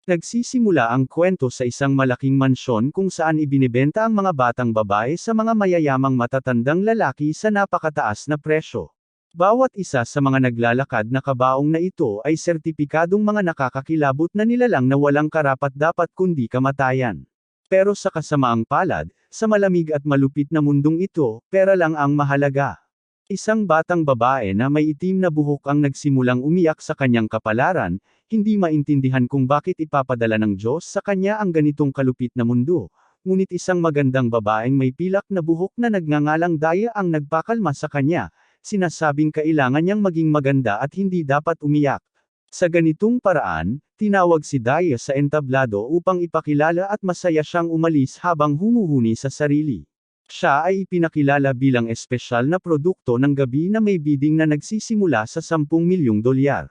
Nagsisimula ang kwento sa isang malaking mansyon kung saan ibinibenta ang mga batang babae sa mga mayayamang matatandang lalaki sa napakataas na presyo. Bawat isa sa mga naglalakad na kabaong na ito ay sertipikadong mga nakakakilabot na nilalang na walang karapat-dapat kundi kamatayan. Pero sa kasamaang palad, sa malamig at malupit na mundong ito, pera lang ang mahalaga. Isang batang babae na may itim na buhok ang nagsimulang umiyak sa kanyang kapalaran, hindi maintindihan kung bakit ipapadala ng Diyos sa kanya ang ganitong kalupit na mundo. Ngunit isang magandang babaeng may pilak na buhok na nagngangalang Daya ang nagpakalma sa kanya, sinasabing kailangan niyang maging maganda at hindi dapat umiyak. Sa ganitong paraan, tinawag si Daya sa entablado upang ipakilala at masaya siyang umalis habang humuhuni sa sarili. Siya ay ipinakilala bilang espesyal na produkto ng gabi na may bidding na nagsisimula sa 10 milyong dolyar.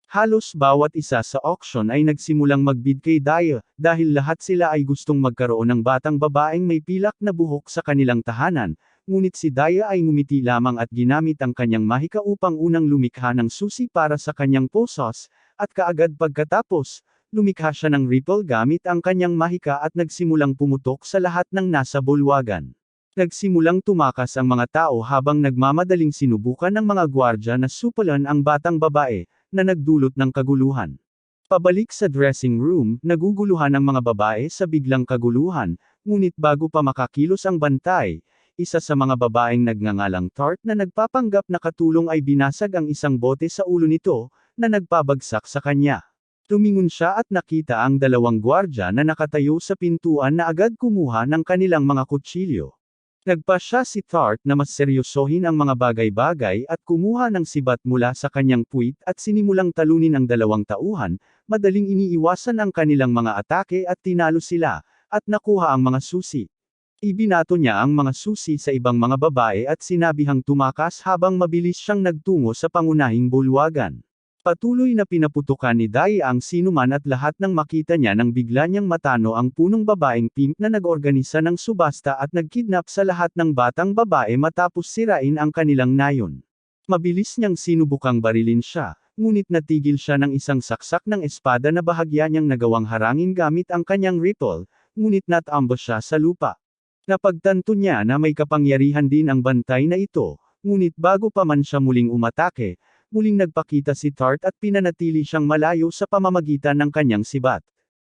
Halos bawat isa sa auction ay nagsimulang magbid kay Daya, dahil lahat sila ay gustong magkaroon ng batang babaeng may pilak na buhok sa kanilang tahanan, ngunit si Daya ay ngumiti lamang at ginamit ang kanyang mahika upang unang lumikha ng susi para sa kanyang posos, at kaagad pagkatapos, lumikha siya ng ripple gamit ang kanyang mahika at nagsimulang pumutok sa lahat ng nasa bulwagan. Nagsimulang tumakas ang mga tao habang nagmamadaling sinubukan ng mga gwardya na supalan ang batang babae, na nagdulot ng kaguluhan. Pabalik sa dressing room, naguguluhan ang mga babae sa biglang kaguluhan, ngunit bago pa makakilos ang bantay, isa sa mga babaeng nagngangalang Tart na nagpapanggap na katulong ay binasag ang isang bote sa ulo nito, na nagpabagsak sa kanya. Tumingon siya at nakita ang dalawang gwardya na nakatayo sa pintuan na agad kumuha ng kanilang mga kutsilyo. Nagpasya si Tart na mas seryosohin ang mga bagay-bagay at kumuha ng sibat mula sa kanyang puwit at sinimulang talunin ang dalawang tauhan, madaling iniiwasan ang kanilang mga atake at tinalo sila, at nakuha ang mga susi. Ibinato niya ang mga susi sa ibang mga babae at sinabihang tumakas habang mabilis siyang nagtungo sa pangunahing bulwagan. Patuloy na pinaputukan ni Daya ang sinuman at lahat nang makita niya nang bigla niyang matano ang punong babaeng pimp na nag-organisa ng subasta at nagkidnap sa lahat ng batang babae matapos sirain ang kanilang nayon. Mabilis niyang sinubukang barilin siya, ngunit natigil siya ng isang saksak ng espada na bahagya niyang nagawang harangin gamit ang kanyang ripple, ngunit natambo siya sa lupa. Napagtanto niya na may kapangyarihan din ang bantay na ito, ngunit bago pa man siya muling umatake, muling nagpakita si Tart at pinanatili siyang malayo sa pamamagitan ng kanyang sibat.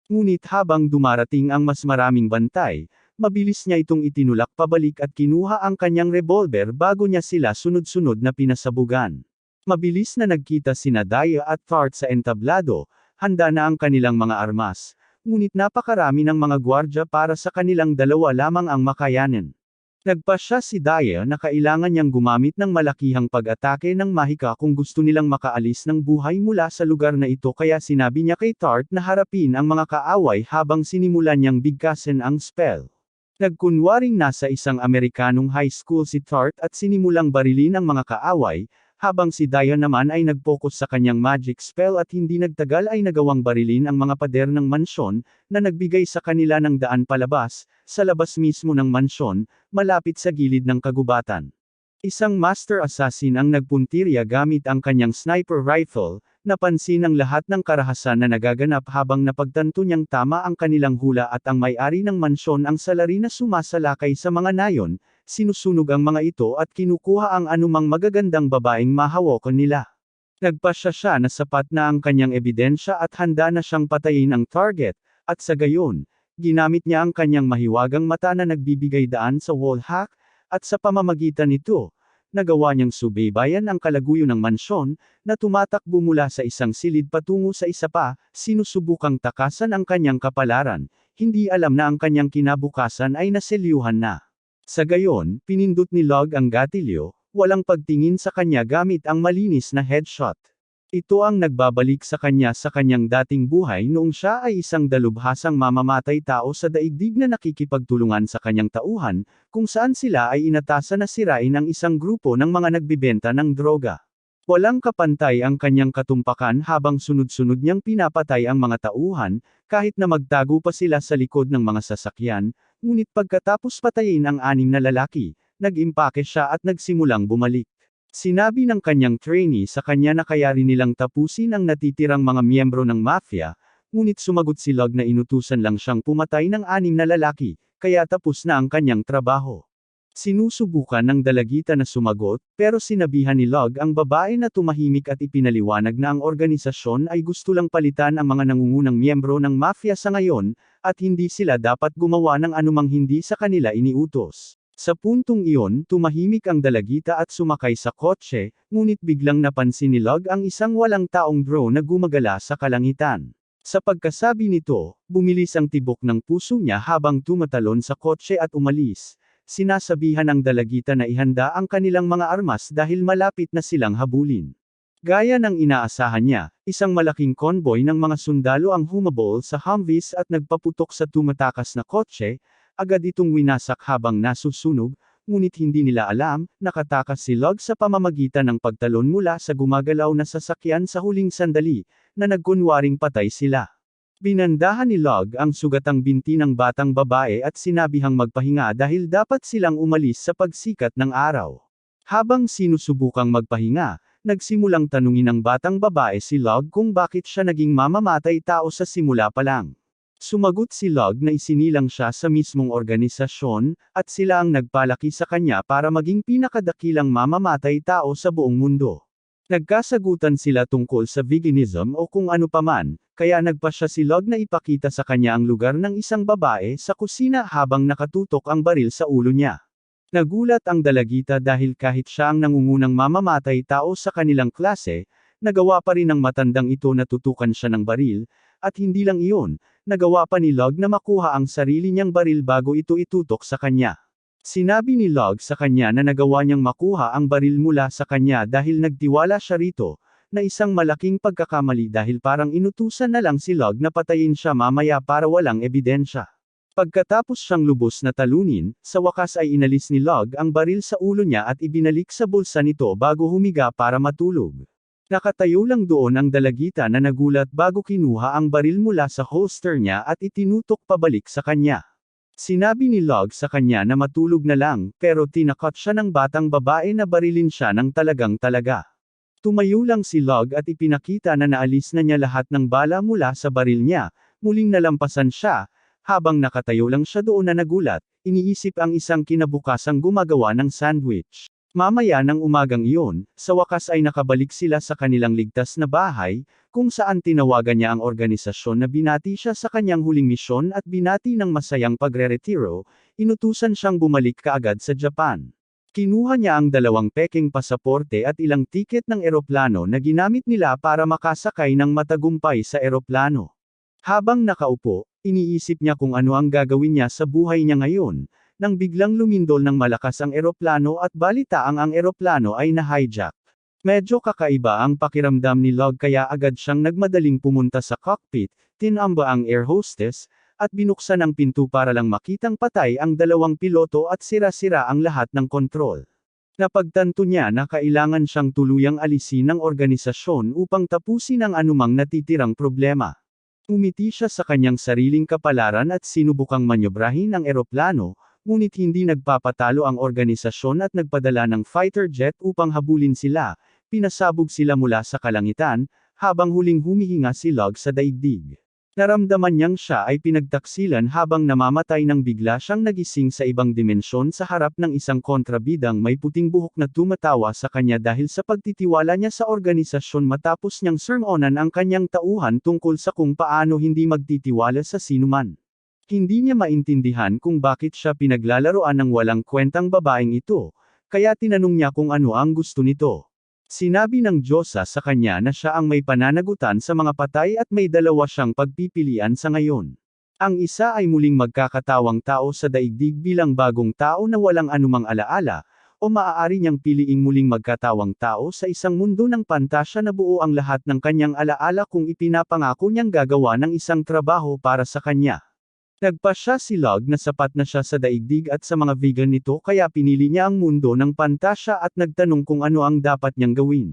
Ngunit habang dumarating ang mas maraming bantay, mabilis niya itong itinulak pabalik at kinuha ang kanyang revolver bago niya sila sunod-sunod na pinasabugan. Mabilis na nagkita sina Daya at Tart sa entablado, handa na ang kanilang mga armas, ngunit napakarami ng mga gwardya para sa kanilang dalawa lamang ang makayanin. Nagpasya si Daya na kailangan niyang gumamit ng malakihang pag-atake ng mahika kung gusto nilang makaalis ng buhay mula sa lugar na ito kaya sinabi niya kay Tart na harapin ang mga kaaway habang sinimulan niyang bigkasin ang spell. Nagkunwaring nasa isang Amerikanong high school si Tart at sinimulang barilin ang mga kaaway, habang si Daya naman ay nag-focus sa kanyang magic spell at hindi nagtagal ay nagawang barilin ang mga pader ng mansyon, na nagbigay sa kanila ng daan palabas, sa labas mismo ng mansyon, malapit sa gilid ng kagubatan. Isang master assassin ang nagpuntirya gamit ang kanyang sniper rifle, napansin ng lahat ng karahasan na nagaganap habang napagtanto niyang tama ang kanilang hula at ang may-ari ng mansyon ang salari na sumasalakay sa mga nayon, sinusunog ang mga ito at kinukuha ang anumang magagandang babaeng mahawakan nila. Nagpasya siya na sapat na ang kanyang ebidensya at handa na siyang patayin ang target, at sa gayon, ginamit niya ang kanyang mahiwagang mata na nagbibigay daan sa wall hack, at sa pamamagitan nito, nagawa niyang subaybayan ang kalaguyo ng mansyon, na tumatakbo mula sa isang silid patungo sa isa pa, sinusubukang takasan ang kanyang kapalaran, hindi alam na ang kanyang kinabukasan ay naselyuhan na. Sa gayon, pinindot ni Log ang gatilyo, walang pagtingin sa kanya gamit ang malinis na headshot. Ito ang nagbabalik sa kanya sa kanyang dating buhay noong siya ay isang dalubhasang mamamatay tao sa daigdig na nakikipagtulungan sa kanyang tauhan, kung saan sila ay inatasan na sirain ang isang grupo ng mga nagbibenta ng droga. Walang kapantay ang kanyang katumpakan habang sunod-sunod niyang pinapatay ang mga tauhan, kahit na magtago pa sila sa likod ng mga sasakyan, ngunit pagkatapos patayin ang 6 na lalaki, nag-impake siya at nagsimulang bumalik. Sinabi ng kanyang trainee sa kanya na kaya rin nilang tapusin ang natitirang mga miyembro ng mafia, ngunit sumagot si Log na inutusan lang siyang pumatay ng 6 na lalaki, kaya tapos na ang kanyang trabaho. Sinusubukan ng dalagita na sumagot, pero sinabihan ni Log ang babae na tumahimik at ipinaliwanag na ang organisasyon ay gusto lang palitan ang mga nangungunang miyembro ng mafia sa ngayon, at hindi sila dapat gumawa ng anumang hindi sa kanila iniutos. Sa puntong iyon, tumahimik ang dalagita at sumakay sa kotse, ngunit biglang napansin ni Log ang isang walang taong drone na gumagala sa kalangitan. Sa pagkasabi nito, bumilis ang tibok ng puso niya habang tumatalon sa kotse at umalis. Sinasabihan ang dalagita na ihanda ang kanilang mga armas dahil malapit na silang habulin. Gaya ng inaasahan niya, isang malaking konboy ng mga sundalo ang humabol sa Humvees at nagpaputok sa tumatakas na kotse, agad itong winasak habang nasusunog, ngunit hindi nila alam, nakatakas si Log sa pamamagitan ng pagtalon mula sa gumagalaw na sasakyan sa huling sandali, na nagkunwaring patay sila. Binandahan ni Log ang sugatang binti ng batang babae at sinabihang magpahinga dahil dapat silang umalis sa pagsikat ng araw. Habang sinusubukang magpahinga, nagsimulang tanungin ng batang babae si Log kung bakit siya naging mamamatay tao sa simula pa lang. Sumagot si Log na isinilang siya sa mismong organisasyon, at sila ang nagpalaki sa kanya para maging pinakadakilang mamamatay tao sa buong mundo. Nagkasagutan sila tungkol sa veganism o kung ano paman, kaya nagpasya si Log na ipakita sa kanya ang lugar ng isang babae sa kusina habang nakatutok ang baril sa ulo niya. Nagulat ang dalagita dahil kahit siya ang nangungunang mamamatay tao sa kanilang klase, nagawa pa rin ng matandang ito na tutukan siya ng baril, at hindi lang iyon, nagawa pa ni Log na makuha ang sarili niyang baril bago ito itutok sa kanya. Sinabi ni Log sa kanya na nagawa niyang makuha ang baril mula sa kanya dahil nagtiwala siya rito, na isang malaking pagkakamali dahil parang inutusan na lang si Log na patayin siya mamaya para walang ebidensya. Pagkatapos siyang lubos na talunin, sa wakas ay inalis ni Log ang baril sa ulo niya at ibinalik sa bulsa nito bago humiga para matulog. Nakatayo lang doon ang dalagita na nagulat bago kinuha ang baril mula sa holster niya at itinutok pabalik sa kanya. Sinabi ni Log sa kanya na matulog na lang, pero tinakot siya ng batang babae na barilin siya ng talagang-talaga. Tumayo lang si Log at ipinakita na naalis na niya lahat ng bala mula sa baril niya, muling nalampasan siya, habang nakatayo lang siya doon na nagulat, iniisip ang isang kinabukasang gumagawa ng sandwich. Mamaya ng umagang iyon, sa wakas ay nakabalik sila sa kanilang ligtas na bahay, kung saan tinawagan niya ang organisasyon na binati siya sa kanyang huling misyon at binati ng masayang pagre-retiro, inutusan siyang bumalik kaagad sa Japan. Kinuha niya ang 2 peking pasaporte at ilang tiket ng eroplano na ginamit nila para makasakay ng matagumpay sa eroplano. Habang nakaupo, iniisip niya kung ano ang gagawin niya sa buhay niya ngayon, nang biglang lumindol ng malakas ang eroplano at balitaang ang eroplano ay na-hijack. Medyo kakaiba ang pakiramdam ni Log kaya agad siyang nagmadaling pumunta sa cockpit, tinamba ang air hostess, at binuksan ang pinto para lang makitang patay ang 2 piloto at sira-sira ang lahat ng kontrol. Napagtanto niya na kailangan siyang tuluyang alisin ng organisasyon upang tapusin ang anumang natitirang problema. Umiti siya sa kanyang sariling kapalaran at sinubukang manyobrahin ang eroplano, ngunit hindi nagpapatalo ang organisasyon at nagpadala ng fighter jet upang habulin sila, pinasabog sila mula sa kalangitan, habang huling humihinga si Log sa daigdig. Naramdaman niyang siya ay pinagtaksilan habang namamatay nang bigla siyang nagising sa ibang dimensyon sa harap ng isang kontrabidang may puting buhok na tumatawa sa kanya dahil sa pagtitiwala niya sa organisasyon matapos niyang sermonan ang kanyang tauhan tungkol sa kung paano hindi magtitiwala sa sinuman. Hindi niya maintindihan kung bakit siya pinaglalaroan ng walang kwentang babaeng ito, kaya tinanong niya kung ano ang gusto nito. Sinabi ng Diyosa sa kanya na siya ang may pananagutan sa mga patay at may 2 siyang pagpipilian sa ngayon. Ang isa ay muling magkakatawang tao sa daigdig bilang bagong tao na walang anumang alaala, o maaari niyang piliing muling magkatawang tao sa isang mundo ng pantasya na buo ang lahat ng kanyang alaala kung ipinapangako niyang gagawa ng isang trabaho para sa kanya. Nagpasya si Log na sapat na siya sa daigdig at sa mga vegan nito kaya pinili niya ang mundo ng pantasya at nagtanong kung ano ang dapat niyang gawin.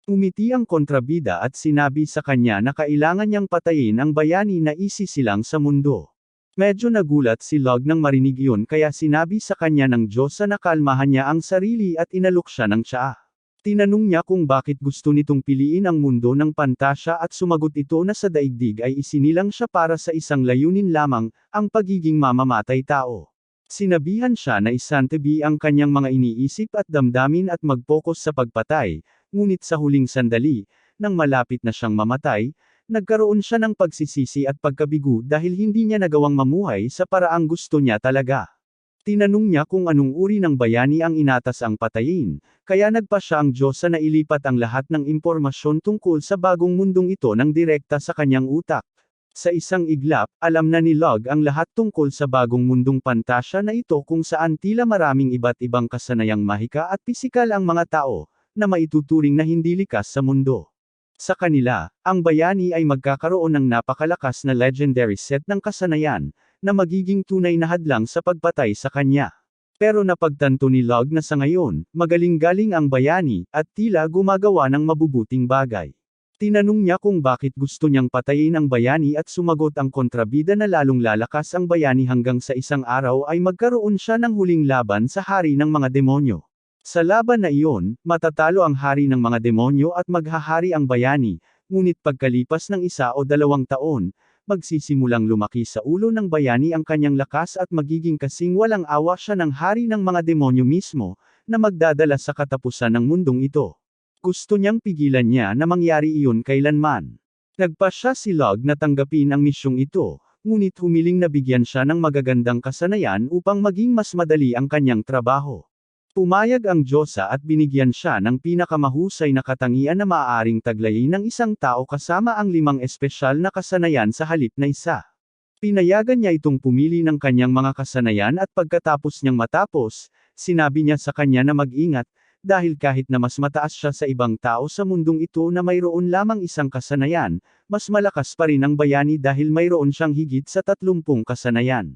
Umiti ang kontrabida at sinabi sa kanya na kailangan niyang patayin ang bayani na isisilang sa mundo. Medyo nagulat si Log nang marinig iyon kaya sinabi sa kanya ng Diyosa na kalmahan niya ang sarili at inalok siya ng tsaa. Tinanong niya kung bakit gusto nitong piliin ang mundo ng pantasya at sumagot ito na sa daigdig ay isinilang siya para sa isang layunin lamang, ang pagiging mamamatay tao. Sinabihan siya na isantabi ang kanyang mga iniisip at damdamin at mag-focus sa pagpatay, ngunit sa huling sandali, nang malapit na siyang mamatay, nagkaroon siya ng pagsisisi at pagkabigo dahil hindi niya nagawang mamuhay sa paraang gusto niya talaga. Tinanong niya kung anong uri ng bayani ang inatas ang patayin, kaya nagpa siya ang Diyosa na ilipat ang lahat ng impormasyon tungkol sa bagong mundong ito ng direkta sa kanyang utak. Sa isang iglap, alam na ni Log ang lahat tungkol sa bagong mundong pantasya na ito kung saan tila maraming iba't ibang kasanayang mahika at pisikal ang mga tao, na maituturing na hindi likas sa mundo. Sa kanila, ang bayani ay magkakaroon ng napakalakas na legendary set ng kasanayan, na magiging tunay na hadlang sa pagpatay sa kanya. Pero napagtanto ni Log na sa ngayon, magaling-galing ang bayani, at tila gumagawa ng mabubuting bagay. Tinanong niya kung bakit gusto niyang patayin ang bayani at sumagot ang kontrabida na lalong lalakas ang bayani hanggang sa isang araw ay magkaroon siya ng huling laban sa hari ng mga demonyo. Sa laban na iyon, matatalo ang hari ng mga demonyo at maghahari ang bayani, ngunit pagkalipas ng 1 o 2 taon, magsisimulang lumaki sa ulo ng bayani ang kanyang lakas at magiging kasing walang awa siya ng hari ng mga demonyo mismo, na magdadala sa katapusan ng mundong ito. Gusto niyang pigilan niya na mangyari iyon kailanman. Nagpasya si Log na tanggapin ang misyong ito, ngunit humiling na bigyan siya ng magagandang kasanayan upang maging mas madali ang kanyang trabaho. Pumayag ang Diyosa at binigyan siya ng pinakamahusay na katangian na maaaring taglayin ng isang tao kasama ang 5 espesyal na kasanayan sa halip na isa. Pinayagan niya itong pumili ng kanyang mga kasanayan at pagkatapos niyang matapos, sinabi niya sa kanya na mag-ingat, dahil kahit na mas mataas siya sa ibang tao sa mundong ito na mayroon lamang isang kasanayan, mas malakas pa rin ang bayani dahil mayroon siyang higit sa 30 kasanayan.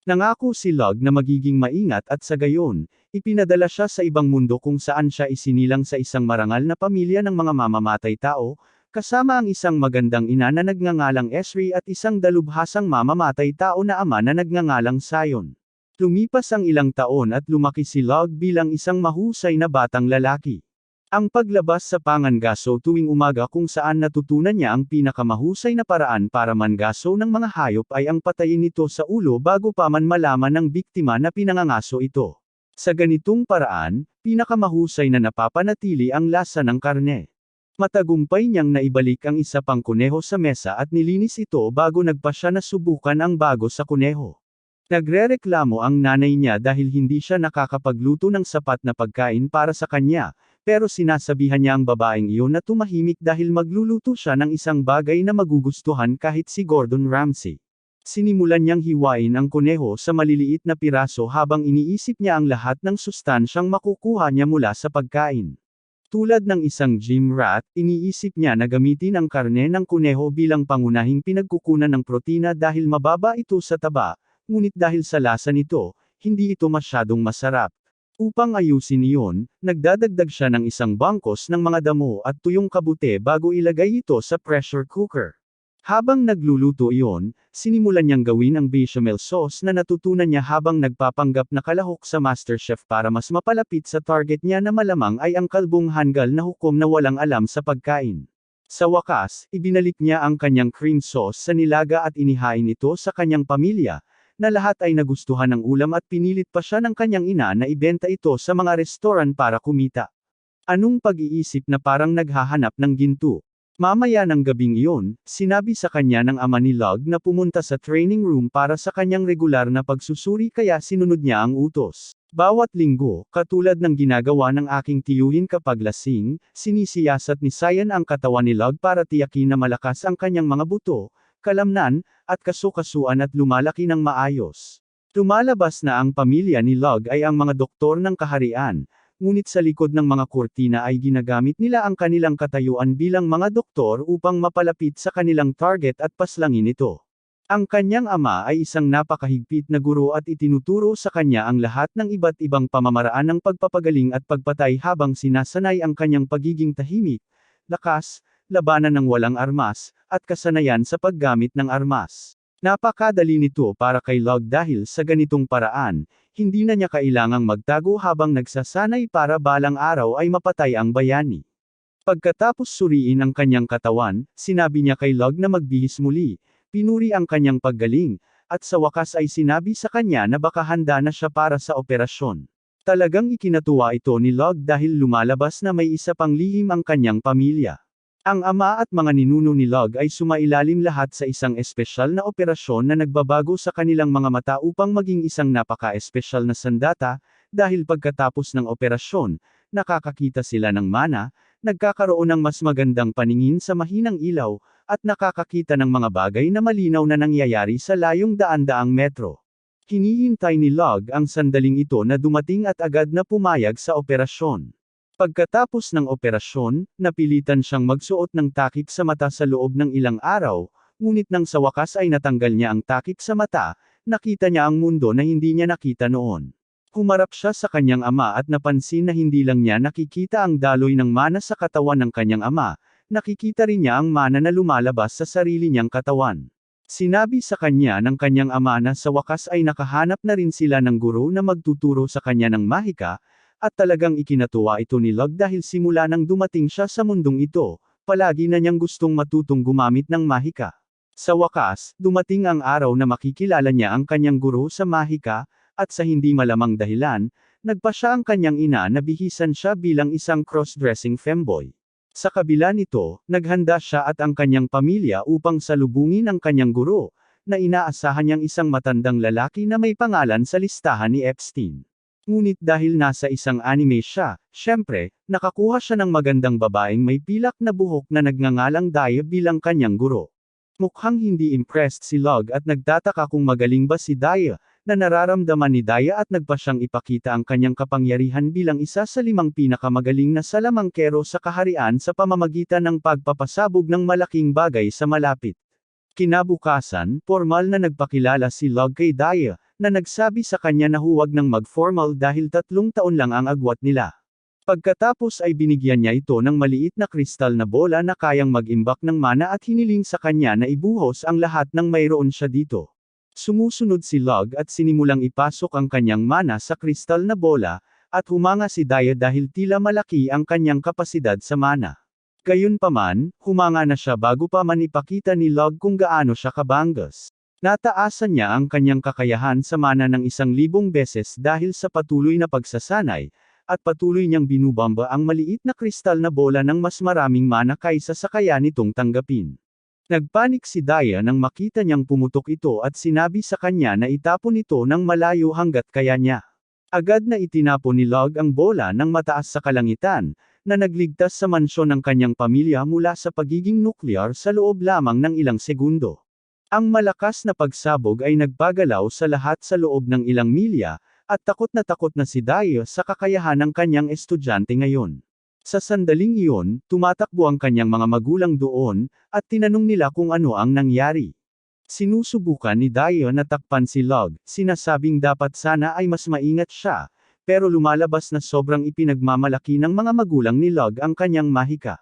Nangako si Log na magiging maingat at sa gayon, ipinadala siya sa ibang mundo kung saan siya isinilang sa isang marangal na pamilya ng mga mamamatay tao, kasama ang isang magandang ina na nagngangalang Esri at isang dalubhasang mamamatay tao na ama na nagngangalang Sion. Lumipas ang ilang taon at lumaki si Log bilang isang mahusay na batang lalaki. Ang paglabas sa pangangaso tuwing umaga kung saan natutunan niya ang pinakamahusay na paraan para mangaso ng mga hayop ay ang patayin ito sa ulo bago pa man malaman ng biktima na pinangangaso ito. Sa ganitong paraan, pinakamahusay na napapanatili ang lasa ng karne. Matagumpay niyang naibalik ang isa pang kuneho sa mesa at nilinis ito bago nagpa siya na subukan ang bago sa kuneho. Nagrereklamo ang nanay niya dahil hindi siya nakakapagluto ng sapat na pagkain para sa kanya, pero sinasabihan niya ang babaeng iyon na tumahimik dahil magluluto siya ng isang bagay na magugustuhan kahit si Gordon Ramsay. Sinimulan niyang hiwain ang kuneho sa maliliit na piraso habang iniisip niya ang lahat ng sustansyang makukuha niya mula sa pagkain. Tulad ng isang gym rat, iniisip niya na gamitin ang karne ng kuneho bilang pangunahing pinagkukunan ng protina dahil mababa ito sa taba, ngunit dahil sa lasa nito, hindi ito masyadong masarap. Upang ayusin iyon, nagdadagdag siya ng isang bangkos ng mga damo at tuyong kabute bago ilagay ito sa pressure cooker. Habang nagluluto iyon, sinimulan niyang gawin ang bechamel sauce na natutunan niya habang nagpapanggap na kalahok sa MasterChef para mas mapalapit sa target niya na malamang ay ang kalbong hanggal na hukom na walang alam sa pagkain. Sa wakas, ibinalik niya ang kanyang cream sauce sa nilaga at inihain ito sa kanyang pamilya, na lahat ay nagustuhan ng ulam at pinilit pa siya ng kanyang ina na ibenta ito sa mga restoran para kumita. Anong pag-iisip na parang naghahanap ng ginto? Mamaya ng gabing iyon, sinabi sa kanya ng ama ni Log na pumunta sa training room para sa kanyang regular na pagsusuri kaya sinunod niya ang utos. Bawat linggo, katulad ng ginagawa ng aking tiyuhin kapag lasing, sinisiyasat ni Sion ang katawan ni Log para tiyakin na malakas ang kanyang mga buto, kalamnan, at kasukasuan at lumalaki ng maayos. Lumalabas na ang pamilya ni Log ay ang mga doktor ng kaharian, ngunit sa likod ng mga kurtina ay ginagamit nila ang kanilang katayuan bilang mga doktor upang mapalapit sa kanilang target at paslangin ito. Ang kanyang ama ay isang napakahigpit na guro at itinuturo sa kanya ang lahat ng iba't ibang pamamaraan ng pagpapagaling at pagpatay habang sinasanay ang kanyang pagiging tahimik, lakas, labanan ng walang armas, at kasanayan sa paggamit ng armas. Napakadali nito para kay Log dahil sa ganitong paraan, Hindi na niya kailangang magtago habang nagsasanay para balang araw ay mapatay ang bayani. Pagkatapos suriin ang kanyang katawan, sinabi niya kay Log na magbihis muli, pinuri ang kanyang paggaling, at sa wakas ay sinabi sa kanya na baka handa na siya para sa operasyon. Talagang ikinatuwa ito ni Log dahil lumalabas na may isa pang lihim ang kanyang pamilya. Ang ama at mga ninuno ni Log ay sumailalim lahat sa isang espesyal na operasyon na nagbabago sa kanilang mga mata upang maging isang napaka-espesyal na sandata, dahil pagkatapos ng operasyon, nakakakita sila ng mana, nagkakaroon ng mas magandang paningin sa mahinang ilaw, at nakakakita ng mga bagay na malinaw na nangyayari sa layong daan-daang metro. Hinihintay ni Log ang sandaling ito na dumating at agad na pumayag sa operasyon. Pagkatapos ng operasyon, napilitan siyang magsuot ng takip sa mata sa loob ng ilang araw, ngunit nang sa wakas ay natanggal niya ang takip sa mata, nakita niya ang mundo na hindi niya nakita noon. Humarap siya sa kanyang ama at napansin na hindi lang niya nakikita ang daloy ng mana sa katawan ng kanyang ama, nakikita rin niya ang mana na lumalabas sa sarili niyang katawan. Sinabi sa kanya ng kanyang ama na sa wakas ay nakahanap na rin sila ng guro na magtuturo sa kanya ng mahika, at talagang ikinatuwa ito ni Log dahil simula nang dumating siya sa mundong ito, palagi na niyang gustong matutong gumamit ng mahika. Sa wakas, dumating ang araw na makikilala niya ang kanyang guro sa mahika, at sa hindi malamang dahilan, nagpa siya ang kanyang ina na bihisan siya bilang isang cross-dressing femboy. Sa kabila nito, naghanda siya at ang kanyang pamilya upang salubungin ang kanyang guro, na inaasahan niyang isang matandang lalaki na may pangalan sa listahan ni Epstein. Ngunit dahil nasa isang anime siya, syempre, nakakuha siya ng magandang babaeng may pilak na buhok na nagngangalang Daya bilang kanyang guro. Mukhang hindi impressed si Log at nagtataka kung magaling ba si Daya, na nararamdaman ni Daya at nagpa siyang ipakita ang kanyang kapangyarihan bilang isa sa 5 pinakamagaling na salamangkero sa kaharian sa pamamagitan ng pagpapasabog ng malaking bagay sa malapit. Kinabukasan, formal na nagpakilala si Log kay Daya, na nagsabi sa kanya na huwag nang mag-formal dahil 3 taon lang ang agwat nila. Pagkatapos ay binigyan niya ito ng maliit na kristal na bola na kayang mag-imbak ng mana at hiniling sa kanya na ibuhos ang lahat ng mayroon siya dito. Sumusunod si Log at sinimulang ipasok ang kanyang mana sa kristal na bola, at humanga si Daya dahil tila malaki ang kanyang kapasidad sa mana. Gayunpaman, humanga na siya bago pa man ipakita ni Log kung gaano siya kabangas. Nataasan niya ang kanyang kakayahan sa mana ng 1,000 beses dahil sa patuloy na pagsasanay, at patuloy niyang binubamba ang maliit na kristal na bola ng mas maraming mana kaysa sa kaya nitong tanggapin. Nagpanik si Daya nang makita niyang pumutok ito at sinabi sa kanya na itapon ito ng malayo hanggat kaya niya. Agad na itinapon ni Log ang bola ng mataas sa kalangitan, na nagligtas sa mansyon ng kanyang pamilya mula sa pagiging nuklear sa loob lamang ng ilang segundo. Ang malakas na pagsabog ay nagpagalaw sa lahat sa loob ng ilang milya, at takot na si Daya sa kakayahan ng kanyang estudyante ngayon. Sa sandaling iyon, tumatakbo ang kanyang mga magulang doon, at tinanong nila kung ano ang nangyari. Sinusubukan ni Daya na takpan si Log, sinasabing dapat sana ay mas maingat siya, pero lumalabas na sobrang ipinagmamalaki ng mga magulang ni Log ang kanyang mahika.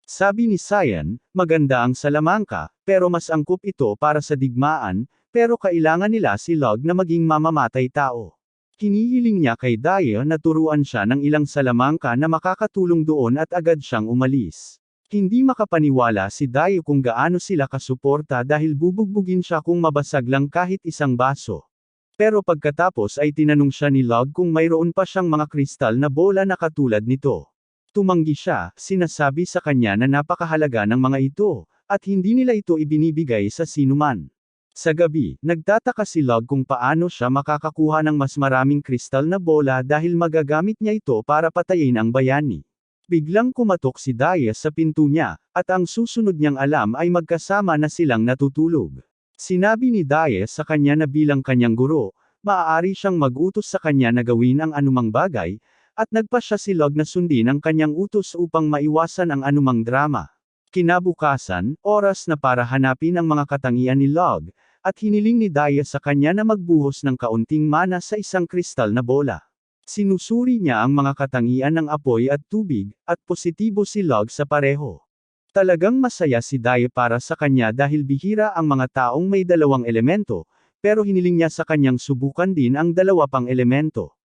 Sabi ni Cyan, maganda ang salamangka, pero mas angkop ito para sa digmaan, pero kailangan nila si Log na maging mamamatay tao. Hinihiling niya kay Daya na turuan siya ng ilang salamangka na makakatulong doon at agad siyang umalis. Hindi makapaniwala si Daya kung gaano sila kasuporta dahil bubugbugin siya kung mabasag lang kahit isang baso. Pero pagkatapos ay tinanong siya ni Log kung mayroon pa siyang mga kristal na bola na katulad nito. Tumanggi siya, sinasabi sa kanya na napakahalaga ng mga ito, at hindi nila ito ibinibigay sa sinuman. Sa gabi, nagtataka si Log kung paano siya makakakuha ng mas maraming kristal na bola dahil magagamit niya ito para patayin ang bayani. Biglang kumatok si Daya sa pinto niya, at ang susunod niyang alam ay magkasama na silang natutulog. Sinabi ni Daya sa kanya na bilang kanyang guro, maaari siyang mag-utos sa kanya na gawin ang anumang bagay, at nagpa siya si Log na sundin ang kanyang utos upang maiwasan ang anumang drama. Kinabukasan, oras na para hanapin ang mga katangian ni Log, at hiniling ni Daya sa kanya na magbuhos ng kaunting mana sa isang kristal na bola. Sinusuri niya ang mga katangian ng apoy at tubig, at positibo si Log sa pareho. Talagang masaya si Daya para sa kanya dahil bihira ang mga taong may 2 elemento, pero hiniling niya sa kanyang subukan din ang dalawa pang elemento.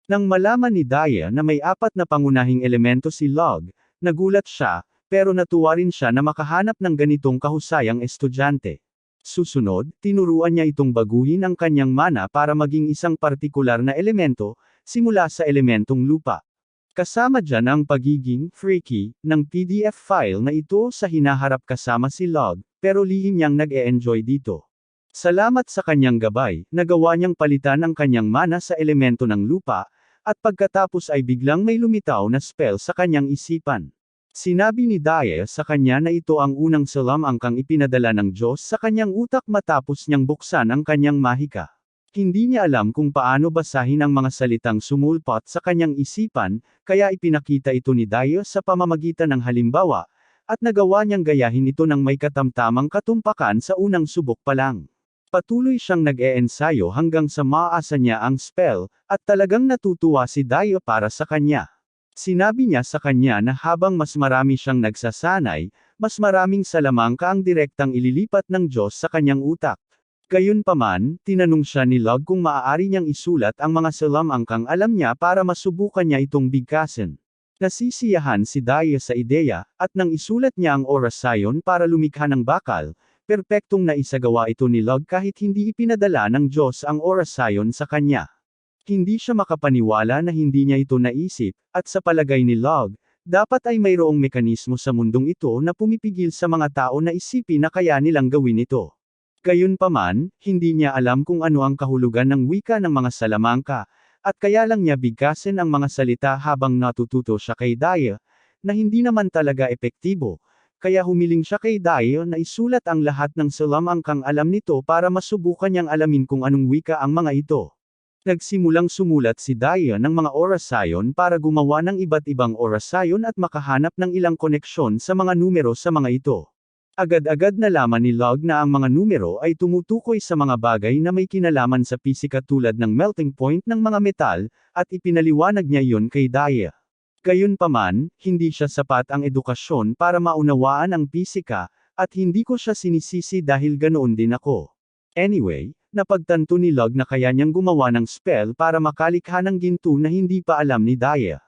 Nang malaman ni Daya na may 4 na pangunahing elemento si Log, nagulat siya, pero natuwa rin siya na makahanap ng ganitong kahusayang estudyante. Susunod, tinuruan niya itong baguhin ang kanyang mana para maging isang partikular na elemento, simula sa elementong lupa. Kasama dyan ang pagiging freaky ng PDF file na ito sa hinaharap kasama si Log, pero lihim niyang nag-e-enjoy dito. Salamat sa kanyang gabay, nagawa niyang palitan ang kanyang mana sa elemento ng lupa, at pagkatapos ay biglang may lumitaw na spell sa kanyang isipan. Sinabi ni Daya sa kanya na ito ang unang salam angkang ipinadala ng Diyos sa kanyang utak matapos niyang buksan ang kanyang mahika. Hindi niya alam kung paano basahin ang mga salitang sumulpot sa kanyang isipan, kaya ipinakita ito ni Daya sa pamamagitan ng halimbawa, at nagawa niyang gayahin ito ng may katamtamang katumpakan sa unang subok pa lang. Patuloy siyang nag-e-ensayo hanggang sa maasa niya ang spell, at talagang natutuwa si Daya para sa kanya. Sinabi niya sa kanya na habang mas marami siyang nagsasanay, mas maraming salamangka ang direktang ililipat ng Diyos sa kanyang utak. Gayunpaman, tinanong siya ni Log kung maaari niyang isulat ang mga salamangkang alam niya para masubukan niya itong bigkasin. Nasisiyahan si Daya sa ideya, at nang isulat niya ang orasayon para lumikha ng bakal, perpektong naisagawa ito ni Log kahit hindi ipinadala ng Diyos ang orasayon sa kanya. Hindi siya makapaniwala na hindi niya ito naisip, at sa palagay ni Log, dapat ay mayroong mekanismo sa mundong ito na pumipigil sa mga tao na isipin na kaya nilang gawin ito. Gayunpaman, hindi niya alam kung ano ang kahulugan ng wika ng mga salamangka, at kaya lang niya bigkasin ang mga salita habang natututo siya kay Daya, na hindi naman talaga epektibo, kaya humiling siya kay Daya na isulat ang lahat ng salamangkang alam nito para masubukan niyang alamin kung anong wika ang mga ito. Nagsimulang sumulat si Daya ng mga orasayon para gumawa ng iba't ibang orasayon at makahanap ng ilang koneksyon sa mga numero sa mga ito. Agad-agad nalaman ni Log na ang mga numero ay tumutukoy sa mga bagay na may kinalaman sa pisika tulad ng melting point ng mga metal, at ipinaliwanag niya iyon kay Daya. Gayunpaman, hindi siya sapat ang edukasyon para maunawaan ang pisika, at hindi ko siya sinisisi dahil ganoon din ako. Anyway, napagtanto ni Log na kaya niyang gumawa ng spell para makalikha ng ginto na hindi pa alam ni Daya.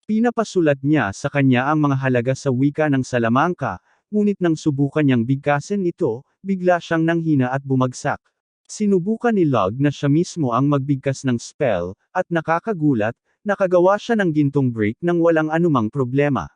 Pinapasulat niya sa kanya ang mga halaga sa wika ng salamangka, ngunit nang subukan niyang bigkasin ito, bigla siyang nanghina at bumagsak. Sinubukan ni Log na siya mismo ang magbigkas ng spell, at nakakagulat, nakagawa siya ng gintong brick nang walang anumang problema.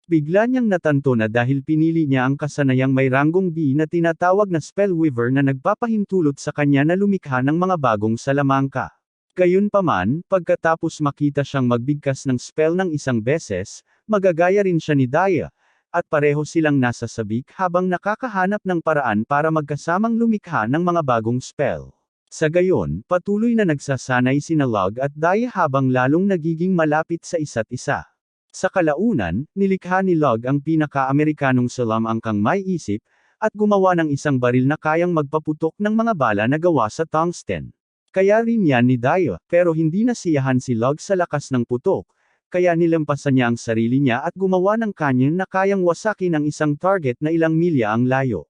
Bigla niyang natanto na dahil pinili niya ang kasanayang may ranggong B na tinatawag na spellweaver na nagpapahintulot sa kanya na lumikha ng mga bagong salamangka. Gayunpaman, pagkatapos makita siyang magbigkas ng spell ng isang beses, magagaya rin siya ni Daya, at pareho silang nasa sabik habang nakakahanap ng paraan para magkasamang lumikha ng mga bagong spell. Sa gayon, patuloy na nagsasanay sina Log at Daya habang lalong nagiging malapit sa isa't isa. Sa kalaunan, nilikha ni Log ang pinaka-Amerikanong salamangkang may isip, at gumawa ng isang baril na kayang magpaputok ng mga bala na gawa sa tungsten. Kaya rin yan ni Daya, pero hindi nasiyahan si Log sa lakas ng putok, kaya nilampasan niya ang sarili niya at gumawa ng canyon na kayang wasakin ang isang target na ilang milya ang layo.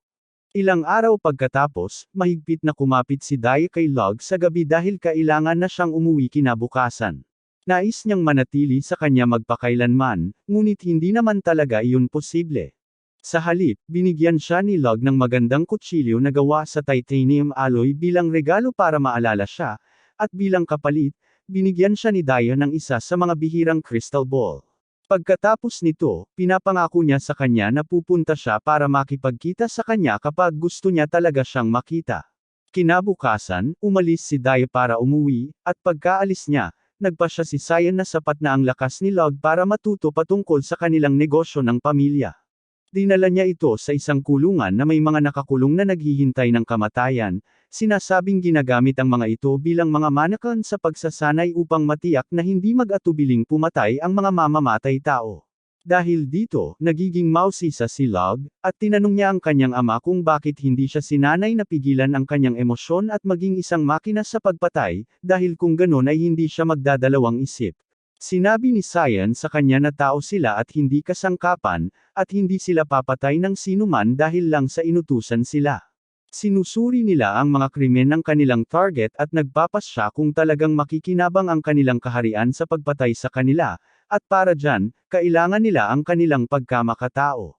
Ilang araw pagkatapos, mahigpit na kumapit si Daya kay Log sa gabi dahil kailangan na siyang umuwi kinabukasan. Nais niyang manatili sa kanya magpakailanman, ngunit hindi naman talaga iyon posible. Sa halip, binigyan siya ni Log ng magandang kutsilyo na gawa sa titanium alloy bilang regalo para maalala siya, at bilang kapalit, binigyan siya ni Daya ng isa sa mga bihirang crystal ball. Pagkatapos nito, pinapangako niya sa kanya na pupunta siya para makipagkita sa kanya kapag gusto niya talaga siyang makita. Kinabukasan, umalis si Daya para umuwi, at pagkaalis niya, nagpasya si Cyan na sapat na ang lakas ni Log para matuto patungkol sa kanilang negosyo ng pamilya. Dinala niya ito sa isang kulungan na may mga nakakulong na naghihintay ng kamatayan, sinasabing ginagamit ang mga ito bilang mga manakon sa pagsasanay upang matiyak na hindi mag-atubiling pumatay ang mga mamamatay tao. Dahil dito, nagiging mausisa si Log, at tinanong niya ang kanyang ama kung bakit hindi siya sinanay na pigilan ang kanyang emosyon at maging isang makina sa pagpatay, dahil kung ganon ay hindi siya magdadalawang isip. Sinabi ni Cyan sa kanya na tao sila at hindi kasangkapan, at hindi sila papatay ng sinuman dahil lang sa inutusan sila. Sinusuri nila ang mga krimen ng kanilang target at nagpapasya kung talagang makikinabang ang kanilang kaharian sa pagpatay sa kanila, at para dyan, kailangan nila ang kanilang pagkamakatao.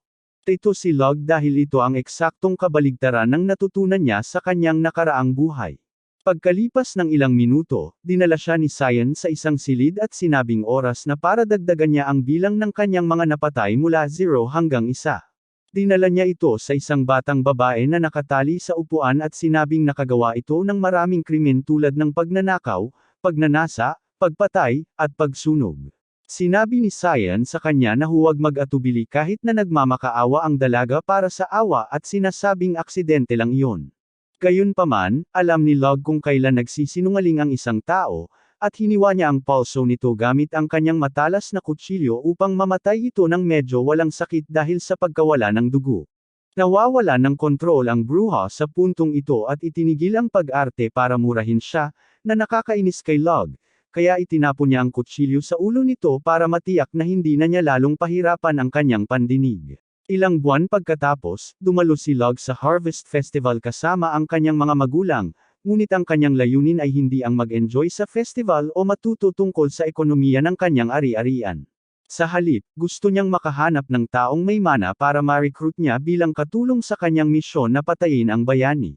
Ito si Log dahil ito ang eksaktong kabaligtaran ng natutunan niya sa kanyang nakaraang buhay. Pagkalipas ng ilang minuto, dinala siya ni Cyan sa isang silid at sinabing oras na para dagdagan niya ang bilang ng kanyang mga napatay mula 0 hanggang 1. Dinala niya ito sa isang batang babae na nakatali sa upuan at sinabing nakagawa ito ng maraming krimen tulad ng pagnanakaw, pagnanasa, pagpatay, at pagsunog. Sinabi ni Cyan sa kanya na huwag mag-atubili kahit na nagmamakaawa ang dalaga para sa awa at sinasabing aksidente lang iyon. Gayunpaman, alam ni Log kung kailan nagsisinungaling ang isang tao, at hiniwa niya ang pulso nito gamit ang kanyang matalas na kutsilyo upang mamatay ito ng medyo walang sakit dahil sa pagkawala ng dugo. Nawawala ng kontrol ang bruha sa puntong ito at itinigil ang pag-arte para murahin siya, na nakakainis kay Log, kaya itinapon niya ang kutsilyo sa ulo nito para matiyak na hindi na niya lalong pahirapan ang kanyang pandinig. Ilang buwan pagkatapos, dumalo si Log sa Harvest Festival kasama ang kanyang mga magulang, ngunit ang kanyang layunin ay hindi ang mag-enjoy sa festival o matuto tungkol sa ekonomiya ng kanyang ari-arian. Sa halip, gusto niyang makahanap ng taong may mana para ma-recruit niya bilang katulong sa kanyang misyon na patayin ang bayani.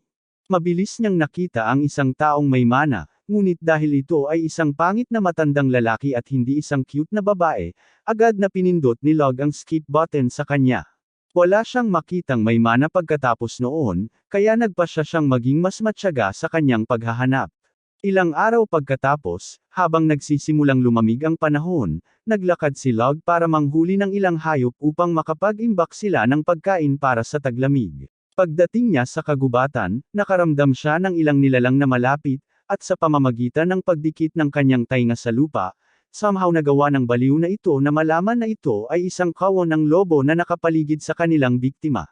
Mabilis niyang nakita ang isang taong may mana, ngunit dahil ito ay isang pangit na matandang lalaki at hindi isang cute na babae, agad na pinindot ni Log ang skip button sa kanya. Wala siyang makitang may mana pagkatapos noon, kaya nagpasya siyang maging mas matyaga sa kanyang paghahanap. Ilang araw pagkatapos, habang nagsisimulang lumamig ang panahon, naglakad si Log para manghuli ng ilang hayop upang makapag-imbak sila ng pagkain para sa taglamig. Pagdating niya sa kagubatan, nakaramdam siya ng ilang nilalang na malapit, at sa pamamagitan ng pagdikit ng kanyang tainga sa lupa, somehow nagawa ng baliw na ito na malaman na ito ay isang kawon ng lobo na nakapaligid sa kanilang biktima.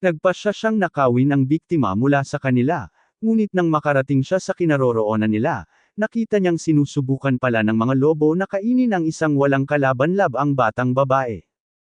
Nagpasya siyang nakawin ang biktima mula sa kanila, ngunit nang makarating siya sa kinaroroonan nila, nakita niyang sinusubukan pala ng mga lobo na kainin ang isang walang kalaban-lab ang batang babae.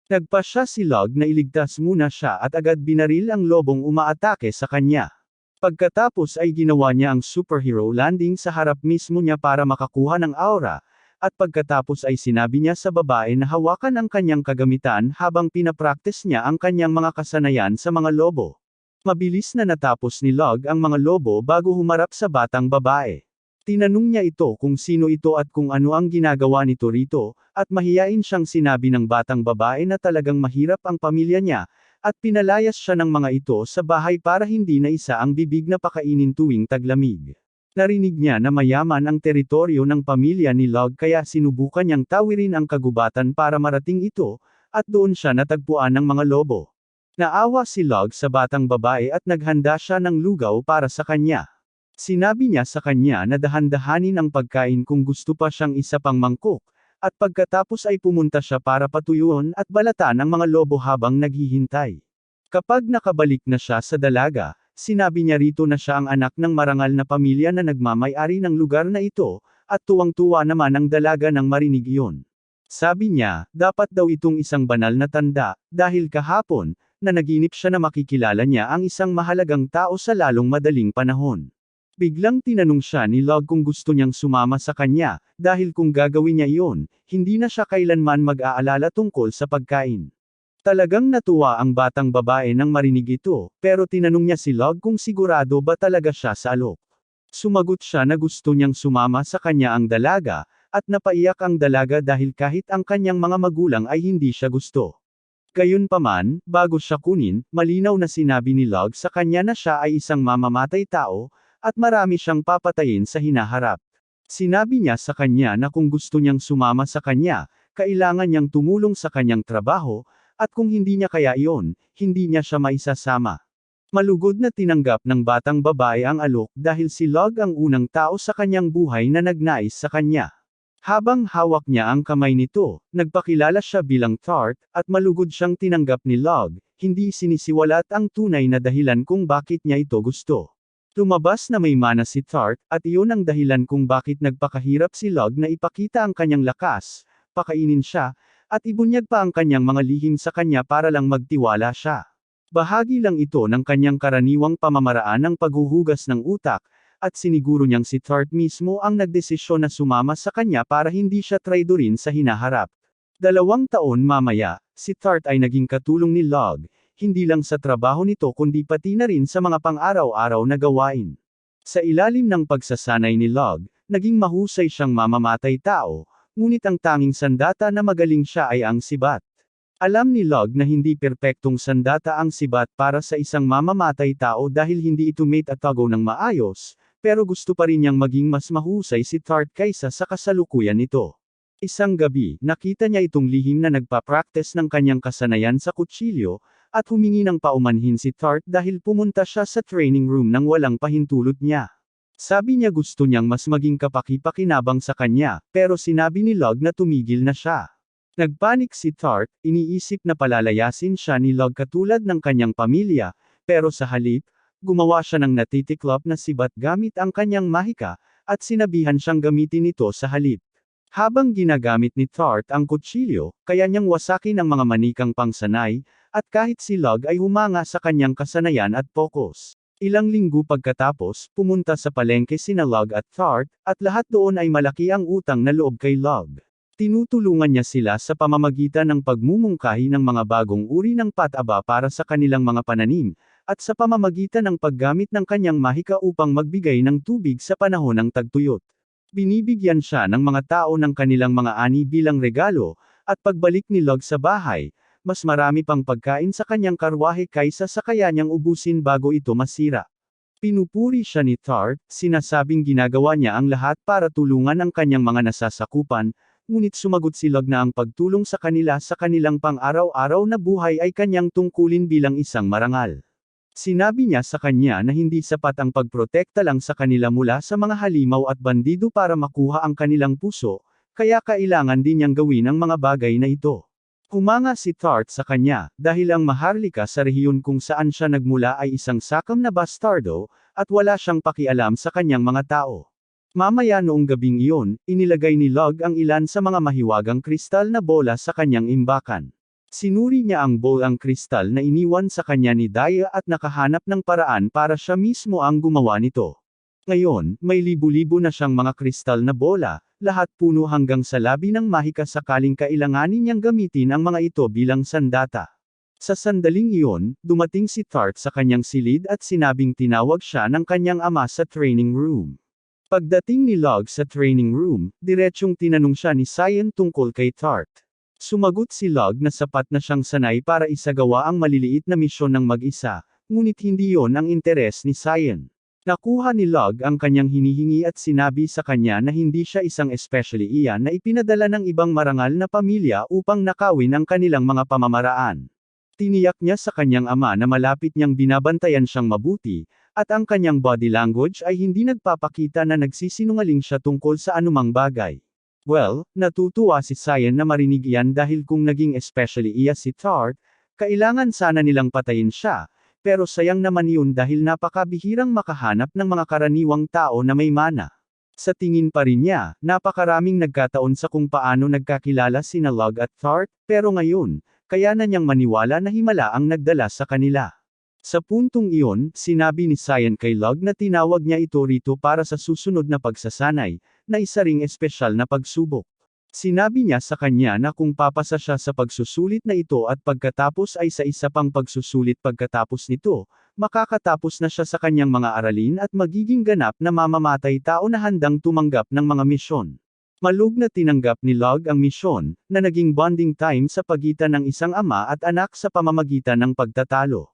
Nagpasya si Log na iligtas muna siya at agad binaril ang lobong umaatake sa kanya. Pagkatapos ay ginawa niya ang superhero landing sa harap mismo niya para makakuha ng aura, at pagkatapos ay sinabi niya sa babae na hawakan ang kanyang kagamitan habang pinapraktis niya ang kanyang mga kasanayan sa mga lobo. Mabilis na natapos ni Log ang mga lobo bago humarap sa batang babae. Tinanong niya ito kung sino ito at kung ano ang ginagawa nito rito, at mahiyain siyang sinabi ng batang babae na talagang mahirap ang pamilya niya, at pinalayas siya ng mga ito sa bahay para hindi na isa ang bibig na pakainin tuwing taglamig. Narinig niya na mayaman ang teritoryo ng pamilya ni Log kaya sinubukan niyang tawirin ang kagubatan para marating ito, at doon siya natagpuan ng mga lobo. Naawa si Log sa batang babae at naghanda siya ng lugaw para sa kanya. Sinabi niya sa kanya na dahan-dahanin ang pagkain kung gusto pa siyang isa pang mangkok, at pagkatapos ay pumunta siya para patuyuan at balatan ang mga lobo habang naghihintay. Kapag nakabalik na siya sa dalaga, sinabi niya rito na siya ang anak ng marangal na pamilya na nagmamay-ari ng lugar na ito, at tuwang-tuwa naman ang dalaga nang marinig iyon. Sabi niya, dapat daw itong isang banal na tanda, dahil kahapon, na naginip siya na makikilala niya ang isang mahalagang tao sa lalong madaling panahon. Biglang tinanong siya ni Log kung gusto niyang sumama sa kanya, dahil kung gagawin niya iyon, hindi na siya kailanman mag-aalala tungkol sa pagkain. Talagang natuwa ang batang babae nang marinig ito, pero tinanong niya si Log kung sigurado ba talaga siya sa alok. Sumagot siya na gusto niyang sumama sa kanya ang dalaga, at napaiyak ang dalaga dahil kahit ang kanyang mga magulang ay hindi siya gusto. Gayunpaman, bago siya kunin, malinaw na sinabi ni Log sa kanya na siya ay isang mamamatay tao, at marami siyang papatayin sa hinaharap. Sinabi niya sa kanya na kung gusto niyang sumama sa kanya, kailangan niyang tumulong sa kanyang trabaho, at kung hindi niya kaya iyon, hindi niya siya maisasama. Malugod na tinanggap ng batang babae ang alok dahil si Log ang unang tao sa kanyang buhay na nagnais sa kanya. Habang hawak niya ang kamay nito, nagpakilala siya bilang Tart, at malugod siyang tinanggap ni Log, hindi sinisiwalat ang tunay na dahilan kung bakit niya ito gusto. Lumabas na may mana si Tart, at iyon ang dahilan kung bakit nagpakahirap si Log na ipakita ang kanyang lakas, pakainin siya, at ibunyag pa ang kanyang mga lihim sa kanya para lang magtiwala siya. Bahagi lang ito ng kanyang karaniwang pamamaraan ng paghuhugas ng utak, at siniguro niyang si Tart mismo ang nagdesisyon na sumama sa kanya para hindi siya traidorin sa hinaharap. 2 taon mamaya, si Tart ay naging katulong ni Log, hindi lang sa trabaho nito kundi pati na rin sa mga pang-araw-araw na gawain. Sa ilalim ng pagsasanay ni Log, naging mahusay siyang mamamatay tao, ngunit ang tanging sandata na magaling siya ay ang sibat. Alam ni Log na hindi perpektong sandata ang sibat para sa isang mamamatay tao dahil hindi ito mate at tago ng maayos, pero gusto pa rin niyang maging mas mahusay si Tart kaysa sa kasalukuyan nito. Isang gabi, nakita niya itong lihim na nagpa-practice ng kanyang kasanayan sa kutsilyo, at humingi ng paumanhin si Tart dahil pumunta siya sa training room nang walang pahintulot niya. Sabi niya gusto niyang mas maging kapaki-pakinabang sa kanya, pero sinabi ni Log na tumigil na siya. Nagpanik si Tart, iniisip na palalayasin siya ni Log katulad ng kanyang pamilya, pero sa halip, gumawa siya ng natitiklop na sibat gamit ang kanyang mahika, at sinabihan siyang gamitin ito sa halip. Habang ginagamit ni Tart ang kutsilyo, kaya niyang wasakin ang mga manikang pangsanay, at kahit si Log ay humanga sa kanyang kasanayan at focus. Ilang linggo pagkatapos, pumunta sa palengke sina Log at Tart, at lahat doon ay malaki ang utang na loob kay Log. Tinutulungan niya sila sa pamamagitan ng pagmumungkahi ng mga bagong uri ng pataba para sa kanilang mga pananim, at sa pamamagitan ng paggamit ng kanyang mahika upang magbigay ng tubig sa panahon ng tagtuyot. Binibigyan siya ng mga tao ng kanilang mga ani bilang regalo, at pagbalik ni Log sa bahay, mas marami pang pagkain sa kanyang karwahe kaysa sa kaya niyang ubusin bago ito masira. Pinupuri siya ni Tart, sinasabing ginagawa niya ang lahat para tulungan ang kanyang mga nasasakupan, ngunit sumagot si Log na ang pagtulong sa kanila sa kanilang pang-araw-araw na buhay ay kanyang tungkulin bilang isang marangal. Sinabi niya sa kanya na hindi sapat ang pagprotekta lang sa kanila mula sa mga halimaw at bandido para makuha ang kanilang puso, kaya kailangan din niyang gawin ang mga bagay na ito. Humanga si Tart sa kanya, dahil ang Maharlika sa rehiyon kung saan siya nagmula ay isang sakam na bastardo, at wala siyang pakialam sa kanyang mga tao. Mamaya noong gabing iyon, inilagay ni Log ang ilan sa mga mahiwagang kristal na bola sa kanyang imbakan. Sinuri niya ang bolang kristal na iniwan sa kanya ni Daya at nakahanap ng paraan para siya mismo ang gumawa nito. Ngayon, may libu-libo na siyang mga kristal na bola, lahat puno hanggang sa labi ng mahika sakaling kailanganin niyang gamitin ang mga ito bilang sandata. Sa sandaling iyon, dumating si Tart sa kanyang silid at sinabing tinawag siya ng kanyang ama sa training room. Pagdating ni Log sa training room, diretsyong tinanong siya ni Cyan tungkol kay Tart. Sumagot si Log na sapat na siyang sanay para isagawa ang maliliit na misyon ng mag-isa, ngunit hindi yon ang interes ni Cyan. Nakuha ni Log ang kanyang hinihingi at sinabi sa kanya na hindi siya isang especially iyan na ipinadala ng ibang marangal na pamilya upang nakawin ang kanilang mga pamamaraan. Tiniyak niya sa kanyang ama na malapit niyang binabantayan siyang mabuti, at ang kanyang body language ay hindi nagpapakita na nagsisinungaling siya tungkol sa anumang bagay. Well, natutuwa si Cyan na marinig iyan dahil kung naging especially iya si Tart, kailangan sana nilang patayin siya, pero sayang naman yun dahil napakabihirang makahanap ng mga karaniwang tao na may mana. Sa tingin pa rin niya, napakaraming nagkataon sa kung paano nagkakilala sina Log at Tart, pero ngayon, kaya na niyang maniwala na himala ang nagdala sa kanila. Sa puntong iyon, sinabi ni Cyan kay Log na tinawag niya ito rito para sa susunod na pagsasanay, na isa ring espesyal na pagsubok. Sinabi niya sa kanya na kung papasa siya sa pagsusulit na ito at pagkatapos ay sa isa pang pagsusulit pagkatapos nito, makakatapos na siya sa kanyang mga aralin at magiging ganap na mamamatay tao na handang tumanggap ng mga misyon. Malug na tinanggap ni Log ang misyon, na naging bonding time sa pagitan ng isang ama at anak sa pamamagitan ng pagtatalo.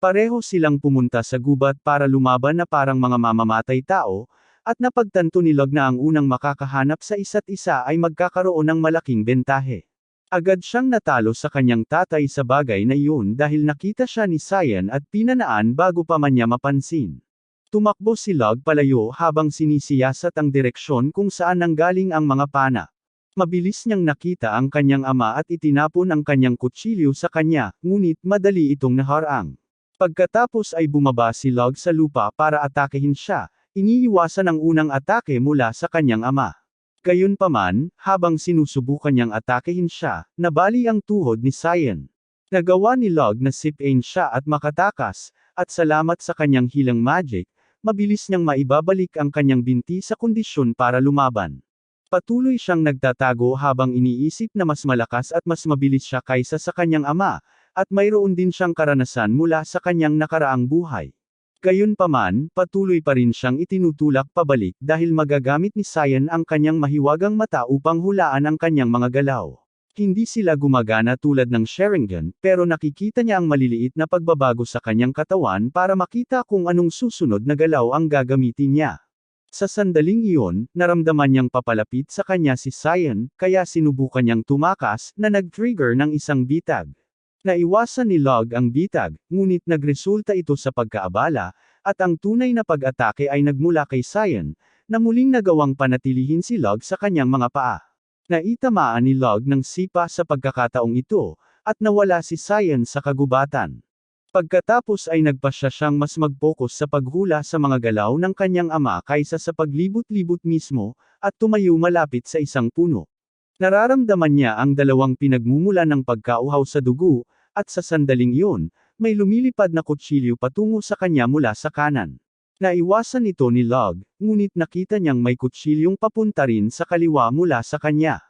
Pareho silang pumunta sa gubat para lumaban na parang mga mamamatay tao, at napagtanto ni Log na ang unang makakahanap sa isa't isa ay magkakaroon ng malaking bentahe. Agad siyang natalo sa kanyang tatay sa bagay na iyon dahil nakita siya ni Cyan at pinanaan bago pa man niya mapansin. Tumakbo si Log palayo habang sinisiyasat ang direksyon kung saan nanggaling ang mga pana. Mabilis niyang nakita ang kanyang ama at itinapon ang kanyang kutsilyo sa kanya, ngunit madali itong naharang. Pagkatapos ay bumaba si Log sa lupa para atakehin siya, iniiwasan ang unang atake mula sa kanyang ama. Gayunpaman, habang sinusubukan niyang atakehin siya, nabali ang tuhod ni Cyan. Nagawa ni Log na sipain siya at makatakas, at salamat sa kanyang hilang magic, mabilis niyang maibabalik ang kanyang binti sa kondisyon para lumaban. Patuloy siyang nagtatago habang iniisip na mas malakas at mas mabilis siya kaysa sa kanyang ama, at mayroon din siyang karanasan mula sa kanyang nakaraang buhay. Gayunpaman, patuloy pa rin siyang itinutulak pabalik dahil magagamit ni Cyan ang kanyang mahiwagang mata upang hulaan ang kanyang mga galaw. Hindi sila gumagana tulad ng Sharingan, pero nakikita niya ang maliliit na pagbabago sa kanyang katawan para makita kung anong susunod na galaw ang gagamitin niya. Sa sandaling iyon, naramdaman niyang papalapit sa kanya si Cyan, kaya sinubukan niyang tumakas, na nag-trigger ng isang bitag. Naiwasan ni Log ang bitag, ngunit nagresulta ito sa pagkaabala, at ang tunay na pag-atake ay nagmula kay Cyan, na muling nagawang panatilihin si Log sa kanyang mga paa. Naitamaan ni Log ng sipa sa pagkakataong ito, at nawala si Cyan sa kagubatan. Pagkatapos ay nagpasya siyang mas mag-focus sa paghula sa mga galaw ng kanyang ama kaysa sa paglibot-libot mismo, at tumayo malapit sa isang puno. Nararamdaman niya ang dalawang pinagmumulan ng pagkauhaw sa dugo, at sa sandaling iyon, may lumilipad na kutsilyo patungo sa kanya mula sa kanan. Naiwasan ito ni Log, ngunit nakita niyang may kutsilyong papunta rin sa kaliwa mula sa kanya.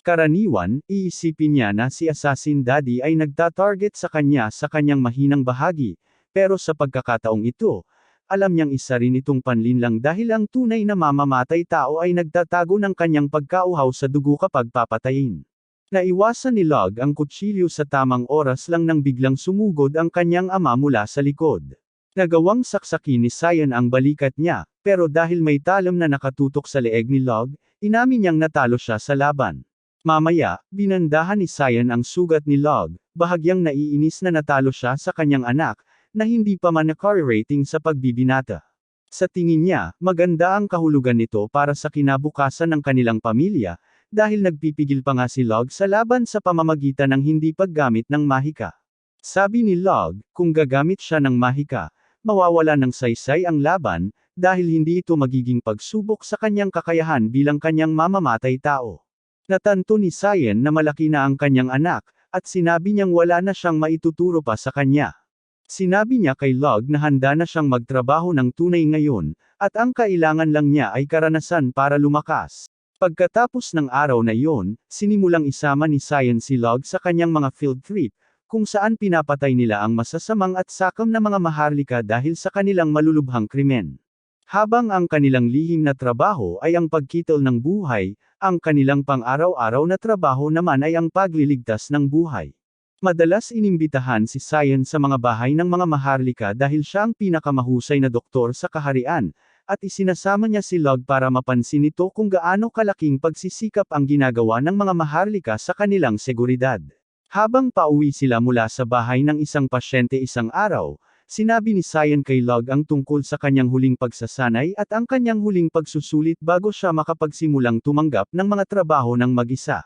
Karaniwan, iisipin niya na si Assassin Daddy ay nagtatarget sa kanyang mahinang bahagi, pero sa pagkakataong ito, alam niyang isa rin itong panlinlang dahil ang tunay na mamamatay tao ay nagtatago ng kanyang pagkauhaw sa dugo kapag papatayin. Naiwasan ni Log ang kutsilyo sa tamang oras lang nang biglang sumugod ang kanyang ama mula sa likod. Nagawang saksakin ni Cyan ang balikat niya, pero dahil may talam na nakatutok sa leeg ni Log, inamin niyang natalo siya sa laban. Mamaya, binandahan ni Cyan ang sugat ni Log, bahagyang naiinis na natalo siya sa kanyang anak, na hindi pa man na-rating sa pagbibinata. Sa tingin niya, maganda ang kahulugan nito para sa kinabukasan ng kanilang pamilya, dahil nagpipigil pa nga si Log sa laban sa pamamagitan ng hindi paggamit ng mahika. Sabi ni Log, kung gagamit siya ng mahika, mawawala ng saysay ang laban, dahil hindi ito magiging pagsubok sa kanyang kakayahan bilang kanyang mamamatay tao. Natanto ni Cyan na malaki na ang kanyang anak, at sinabi niyang wala na siyang maituturo pa sa kanya. Sinabi niya kay Log na handa na siyang magtrabaho ng tunay ngayon, at ang kailangan lang niya ay karanasan para lumakas. Pagkatapos ng araw na iyon, sinimulang isama ni Cyan si Log sa kanyang mga field trip, kung saan pinapatay nila ang masasamang at sakam na mga maharlika dahil sa kanilang malulubhang krimen. Habang ang kanilang lihim na trabaho ay ang pagkitol ng buhay, ang kanilang pang-araw-araw na trabaho naman ay ang pagliligtas ng buhay. Madalas inimbitahan si Cyan sa mga bahay ng mga maharlika dahil siya ang pinakamahusay na doktor sa kaharian, at isinasama niya si Log para mapansin ito kung gaano kalaking pagsisikap ang ginagawa ng mga maharlika sa kanilang seguridad. Habang pauwi sila mula sa bahay ng isang pasyente isang araw, sinabi ni Cyan kay Log ang tungkol sa kanyang huling pagsasanay at ang kanyang huling pagsusulit bago siya makapagsimulang tumanggap ng mga trabaho ng mag-isa.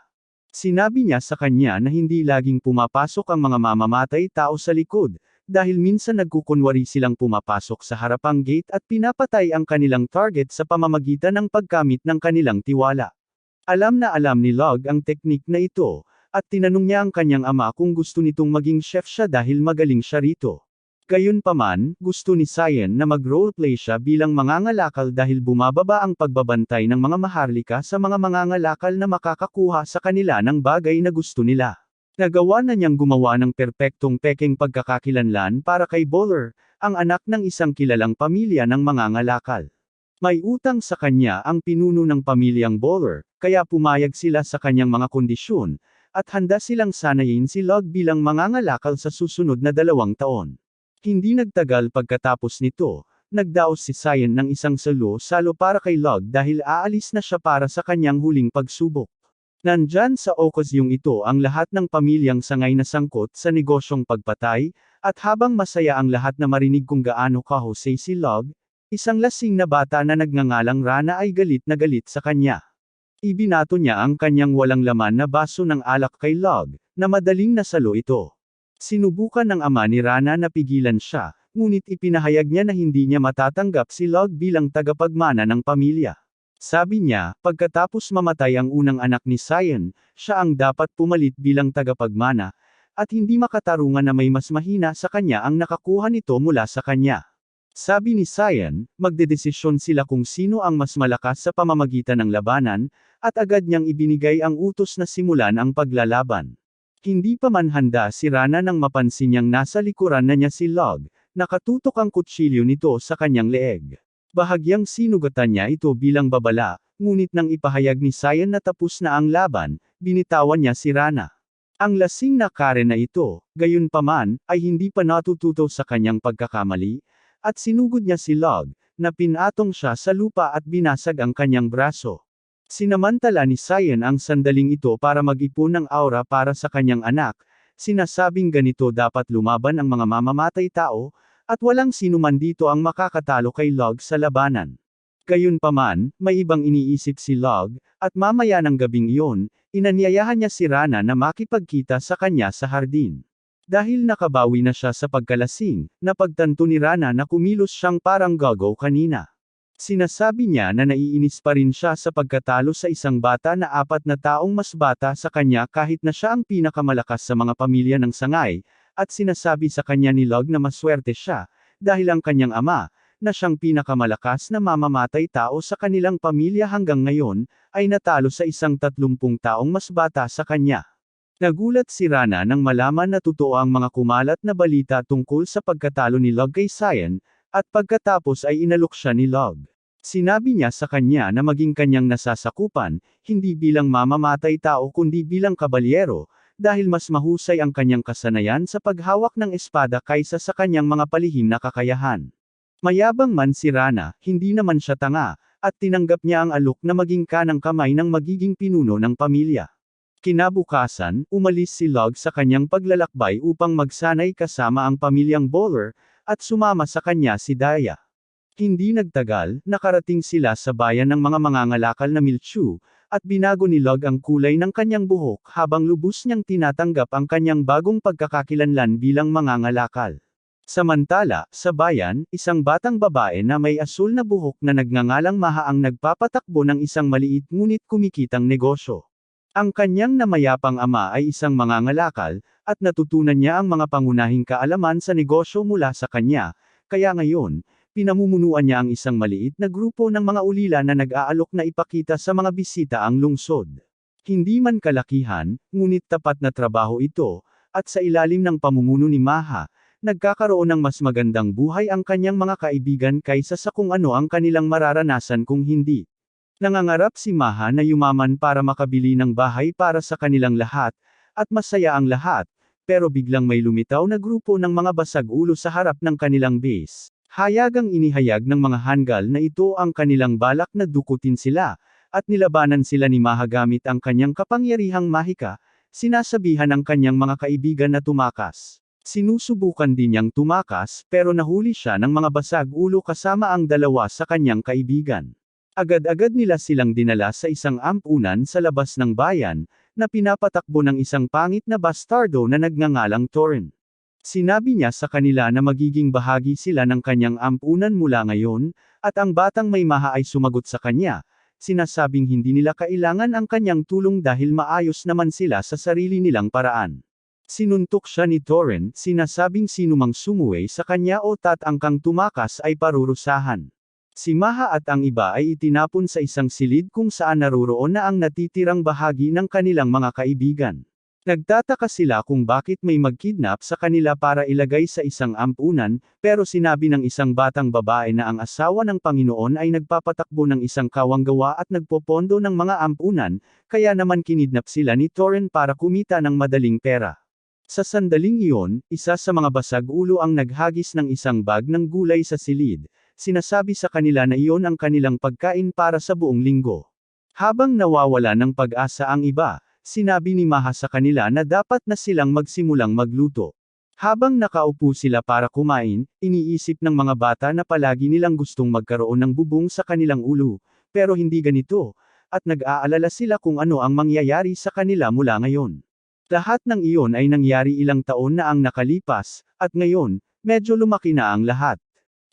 Sinabi niya sa kanya na hindi laging pumapasok ang mga mamamatay tao sa likod, dahil minsan nagkukunwari silang pumapasok sa harapang gate at pinapatay ang kanilang target sa pamamagitan ng paggamit ng kanilang tiwala. Alam na alam ni Log ang teknik na ito, at tinanong niya ang kanyang ama kung gusto nitong maging chef siya dahil magaling siya rito. Gayunpaman, gusto ni Cyan na mag-roleplay siya bilang mangangalakal dahil bumababa ang pagbabantay ng mga maharlika sa mga mangangalakal na makakakuha sa kanila ng bagay na gusto nila. Nagawa na niyang gumawa ng perpektong pekeng pagkakakilanlan para kay Bowler, ang anak ng isang kilalang pamilya ng mangangalakal. May utang sa kanya ang pinuno ng pamilyang Bowler, kaya pumayag sila sa kanyang mga kondisyon, at handa silang sanayin si Log bilang mangangalakal sa susunod na 2 taon. Hindi nagtagal pagkatapos nito, nagdaos si Cyan ng isang salo para kay Log dahil aalis na siya para sa kanyang huling pagsubok. Nandyan sa okasyong ito ang lahat ng pamilyang sangay na sangkot sa negosyong pagpatay, at habang masaya ang lahat na marinig kung gaano kahusay si Log, isang lasing na bata na nagngangalang Rana ay galit na galit sa kanya. Ibinato niya ang kanyang walang laman na baso ng alak kay Log, na madaling nasalo ito. Sinubukan ng ama ni Rana na pigilan siya, ngunit ipinahayag niya na hindi niya matatanggap si Log bilang tagapagmana ng pamilya. Sabi niya, pagkatapos mamatay ang unang anak ni Cyan, siya ang dapat pumalit bilang tagapagmana, at hindi makatarungan na may mas mahina sa kanya ang nakakuha nito mula sa kanya. Sabi ni Cyan, magdedesisyon sila kung sino ang mas malakas sa pamamagitan ng labanan, at agad niyang ibinigay ang utos na simulan ang paglalaban. Hindi pa man handa si Rana nang mapansin niyang nasa likuran na niya si Log, nakatutok ang kutsilyo nito sa kanyang leeg. Bahagyang sinugatan niya ito bilang babala, ngunit nang ipahayag ni Cyan na tapos na ang laban, binitawan niya si Rana. Ang lasing na Karen na ito, gayunpaman, ay hindi pa natututo sa kanyang pagkakamali, at sinugod niya si Log, na pinatong siya sa lupa at binasag ang kanyang braso. Sinamantala ni Cyan ang sandaling ito para mag-ipon ng aura para sa kanyang anak, sinasabing ganito dapat lumaban ang mga mamamatay tao, at walang sino man dito ang makakatalo kay Log sa labanan. Gayunpaman, may ibang iniisip si Log, at mamaya ng gabing iyon, inanyayahan niya si Rana na makipagkita sa kanya sa hardin. Dahil nakabawi na siya sa pagkalasing, napagtanto ni Rana na kumilos siyang parang gago kanina. Sinasabi niya na naiinis pa rin siya sa pagkatalo sa isang bata na 4 na taong mas bata sa kanya kahit na siya ang pinakamalakas sa mga pamilya ng sangay, at sinasabi sa kanya ni Log na maswerte siya, dahil ang kanyang ama, na siyang pinakamalakas na mamamatay tao sa kanilang pamilya hanggang ngayon, ay natalo sa isang 30 taong mas bata sa kanya. Nagulat si Rana nang malaman na totoo ang mga kumalat na balita tungkol sa pagkatalo ni Log kay Cyan, at pagkatapos ay inalok siya ni Log. Sinabi niya sa kanya na maging kanyang nasasakupan, hindi bilang mamamatay tao kundi bilang kabalyero, dahil mas mahusay ang kanyang kasanayan sa paghawak ng espada kaysa sa kanyang mga palihim na kakayahan. Mayabang man si Rana, hindi naman siya tanga, at tinanggap niya ang alok na maging kanang kamay ng magiging pinuno ng pamilya. Kinabukasan, umalis si Log sa kanyang paglalakbay upang magsanay kasama ang pamilyang Bowler, at sumama sa kanya si Daya. Hindi nagtagal, nakarating sila sa bayan ng mga mangangalakal na Milchu, at binago ni Log ang kulay ng kanyang buhok habang lubos niyang tinatanggap ang kanyang bagong pagkakakilanlan bilang mangangalakal. Samantala, sa bayan, isang batang babae na may asul na buhok na nagngangalang Maha ang nagpapatakbo ng isang maliit ngunit kumikitang negosyo. Ang kanyang namayapang ama ay isang mangangalakal, at natutunan niya ang mga pangunahing kaalaman sa negosyo mula sa kanya, kaya ngayon, pinamumunuan niya ang isang maliit na grupo ng mga ulila na nag-aalok na ipakita sa mga bisita ang lungsod. Hindi man kalakihan, ngunit tapat na trabaho ito, at sa ilalim ng pamumuno ni Maha, nagkakaroon ng mas magandang buhay ang kanyang mga kaibigan kaysa sa kung ano ang kanilang mararanasan kung hindi. Nangangarap si Maha na yumaman para makabili ng bahay para sa kanilang lahat, at masaya ang lahat, pero biglang may lumitaw na grupo ng mga basag ulo sa harap ng kanilang base. Hayagang inihayag ng mga Hangul na ito ang kanilang balak na dukutin sila, at nilabanan sila ni Maha gamit ang kanyang kapangyarihang mahika, sinasabihan ang kanyang mga kaibigan na tumakas. Sinusubukan din niyang tumakas pero nahuli siya ng mga basag ulo kasama ang 2 sa kanyang kaibigan. Agad-agad nila silang dinala sa isang ampunan sa labas ng bayan, na pinapatakbo ng isang pangit na bastardo na nagngangalang Torin. Sinabi niya sa kanila na magiging bahagi sila ng kanyang ampunan mula ngayon, at ang batang may Maha ay sumagot sa kanya, sinasabing hindi nila kailangan ang kanyang tulong dahil maayos naman sila sa sarili nilang paraan. Sinuntok siya ni Torin, sinasabing sinumang sumuway sa kanya o tatangkang tumakas ay parurusahan. Si Maha at ang iba ay itinapon sa isang silid kung saan naroroon na ang natitirang bahagi ng kanilang mga kaibigan. Nagtataka sila kung bakit may magkidnap sa kanila para ilagay sa isang ampunan, pero sinabi ng isang batang babae na ang asawa ng Panginoon ay nagpapatakbo ng isang kawanggawa at nagpopondo ng mga ampunan, kaya naman kinidnap sila ni Torin para kumita ng madaling pera. Sa sandaling iyon, isa sa mga basag ulo ang naghagis ng isang bag ng gulay sa silid, sinasabi sa kanila na iyon ang kanilang pagkain para sa buong linggo. Habang nawawala ng pag-asa ang iba, sinabi ni Maha sa kanila na dapat na silang magsimulang magluto. Habang nakaupo sila para kumain, iniisip ng mga bata na palagi nilang gustong magkaroon ng bubong sa kanilang ulo, pero hindi ganito, at nag-aalala sila kung ano ang mangyayari sa kanila mula ngayon. Lahat ng iyon ay nangyari ilang taon na ang nakalipas, at ngayon, medyo lumaki na ang lahat.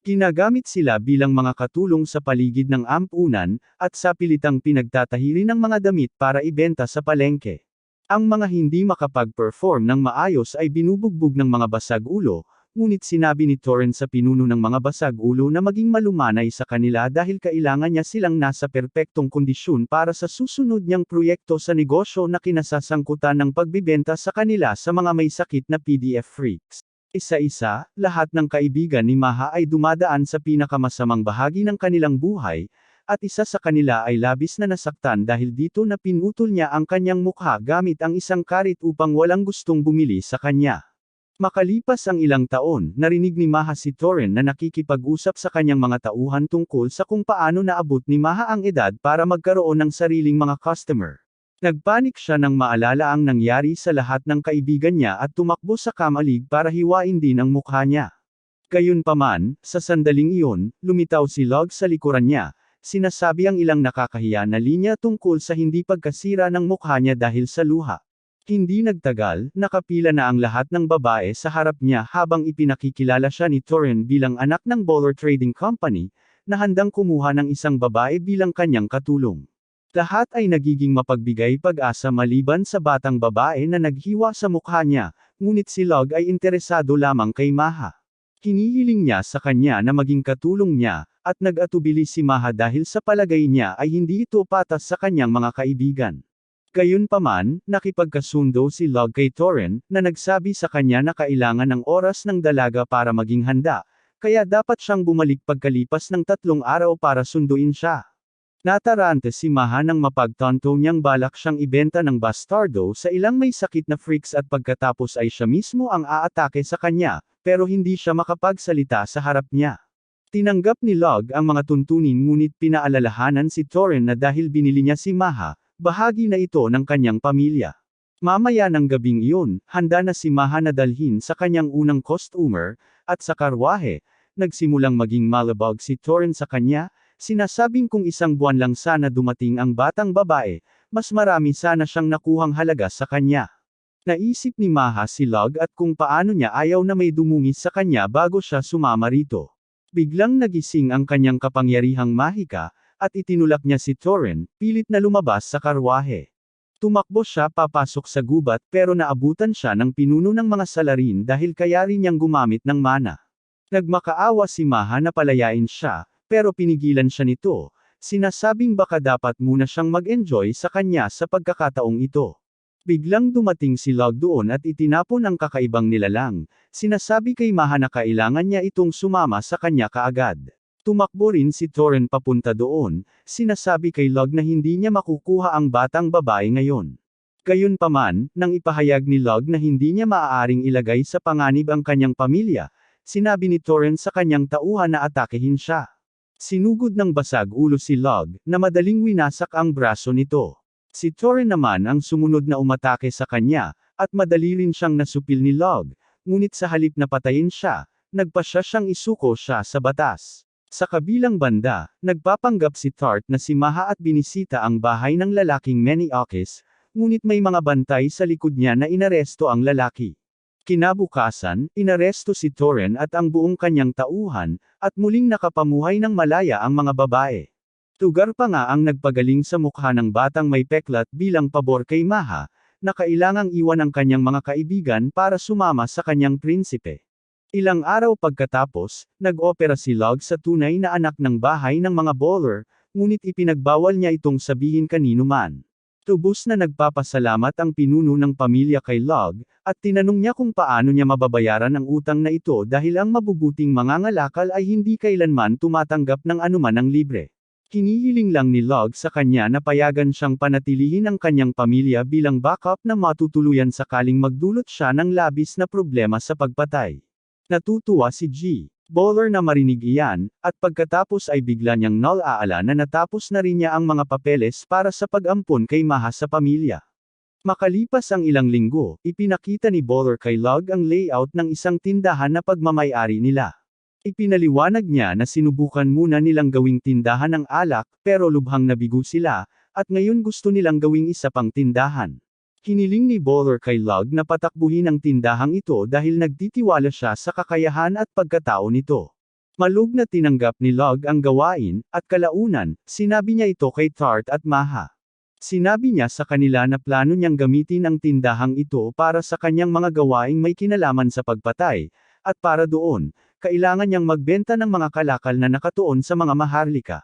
Ginagamit sila bilang mga katulong sa paligid ng ampunan, at sa pilitang pinagtatahiri ng mga damit para ibenta sa palengke. Ang mga hindi makapag-perform ng maayos ay binubugbog ng mga basag ulo, ngunit sinabi ni Torren sa pinuno ng mga basag ulo na maging malumanay sa kanila dahil kailangan niya silang nasa perpektong kondisyon para sa susunod niyang proyekto sa negosyo na kinasasangkutan ng pagbibenta sa kanila sa mga may sakit na PDF freaks. Isa-isa, lahat ng kaibigan ni Maha ay dumadaan sa pinakamasamang bahagi ng kanilang buhay, at isa sa kanila ay labis na nasaktan dahil dito na pinutol niya ang kanyang mukha gamit ang isang karit upang walang gustong bumili sa kanya. Makalipas ang ilang taon, narinig ni Maha si Torren na nakikipag-usap sa kanyang mga tauhan tungkol sa kung paano naabot ni Maha ang edad para magkaroon ng sariling mga customer. Nagpanik siya nang maalala ang nangyari sa lahat ng kaibigan niya at tumakbo sa kamalig para hiwain din ang mukha niya. Gayunpaman, sa sandaling iyon, lumitaw si Log sa likuran niya, sinasabi ang ilang nakakahiya na linya tungkol sa hindi pagkasira ng mukha niya dahil sa luha. Hindi nagtagal, nakapila na ang lahat ng babae sa harap niya habang ipinakikilala siya ni Torren bilang anak ng Bowler Trading Company, na handang kumuha ng isang babae bilang kanyang katulong. Lahat ay nagiging mapagbigay pag-asa maliban sa batang babae na naghiwa sa mukha niya, ngunit si Log ay interesado lamang kay Maha. Hinihiling niya sa kanya na maging katulong niya, at nag-atubili si Maha dahil sa palagay niya ay hindi ito patas sa kanyang mga kaibigan. Gayunpaman, nakipagkasundo si Log kay Torren, na nagsabi sa kanya na kailangan ng oras ng dalaga para maging handa, kaya dapat siyang bumalik pagkalipas ng 3 araw para sunduin siya. Natarante si Maha nang mapagtanto niyang balak siyang ibenta ng bastardo sa ilang may sakit na freaks at pagkatapos ay siya mismo ang aatake sa kanya, pero hindi siya makapagsalita sa harap niya. Tinanggap ni Log ang mga tuntunin ngunit pinaalalahanan si Torren na dahil binili niya si Maha, bahagi na ito ng kanyang pamilya. Mamaya ng gabing iyon, handa na si Maha na dalhin sa kanyang unang customer, at sa karwahe, nagsimulang maging malabog si Torren sa kanya, sinasabing kung 1 buwan lang sana dumating ang batang babae, mas marami sana siyang nakuhang halaga sa kanya. Naisip ni Maha si Log at kung paano niya ayaw na may dumungis sa kanya bago siya sumama rito. Biglang nagising ang kanyang kapangyarihang mahika, at itinulak niya si Torren, pilit na lumabas sa karwahe. Tumakbo siya papasok sa gubat pero naabutan siya ng pinuno ng mga salarin dahil kaya rin niyang gumamit ng mana. Nagmakaawa si Maha na palayain siya, pero pinigilan siya nito, sinasabing baka dapat muna siyang mag-enjoy sa kanya sa pagkakataong ito. Biglang dumating si Log doon at itinapon ang kakaibang nilalang, sinasabi kay Maha na kailangan niya itong sumama sa kanya kaagad. Tumakbo rin si Torren papunta doon, sinasabi kay Log na hindi niya makukuha ang batang babae ngayon. Gayunpaman, nang ipahayag ni Log na hindi niya maaaring ilagay sa panganib ang kanyang pamilya, sinabi ni Torren sa kanyang tauhan na atakehin siya. Sinugod ng basag ulo si Log, na madaling winasak ang braso nito. Si Torren naman ang sumunod na umatake sa kanya, at madali rin siyang nasupil ni Log, ngunit sa halip na patayin siya, nagpasya siyang isuko siya sa batas. Sa kabilang banda, nagpapanggap si Tart na si Maha at binisita ang bahay ng lalaking Maniakis, ngunit may mga bantay sa likod niya na inaresto ang lalaki. Kinabukasan, inaresto si Torren at ang buong kanyang tauhan, at muling nakapamuhay ng malaya ang mga babae. Tugar pa nga ang nagpagaling sa mukha ng batang may peklat bilang pabor kay Maha, na kailangang iwan ang kanyang mga kaibigan para sumama sa kanyang prinsipe. Ilang araw pagkatapos, nag-opera si Log sa tunay na anak ng bahay ng mga bowler, ngunit ipinagbawal niya itong sabihin kanino man. Tubos na nagpapasalamat ang pinuno ng pamilya kay Log, at tinanong niya kung paano niya mababayaran ang utang na ito dahil ang mabubuting mangangalakal ay hindi kailanman tumatanggap ng anuman ng libre. Hinihiling lang ni Log sa kanya na payagan siyang panatilihin ang kanyang pamilya bilang backup na matutuluyan sakaling magdulot siya ng labis na problema sa pagpatay. Natutuwa si G. Bowler na marinig iyan, at pagkatapos ay bigla niyang nalaala na natapos na rin niya ang mga papeles para sa pag-ampon kay Maha sa pamilya. Makalipas ang ilang linggo, ipinakita ni Bowler kay Log ang layout ng isang tindahan na pagmamay-ari nila. Ipinaliwanag niya na sinubukan muna nilang gawing tindahan ng alak, pero lubhang nabigo sila, at ngayon gusto nilang gawing isa pang tindahan. Hiniling ni Bowler kay Log na patakbuhin ang tindahang ito dahil nagtitiwala siya sa kakayahan at pagkatao nito. Malug na tinanggap ni Log ang gawain, at kalaunan, sinabi niya ito kay Tart at Maha. Sinabi niya sa kanila na plano niyang gamitin ang tindahang ito para sa kanyang mga gawaing may kinalaman sa pagpatay, at para doon, kailangan niyang magbenta ng mga kalakal na nakatuon sa mga maharlika.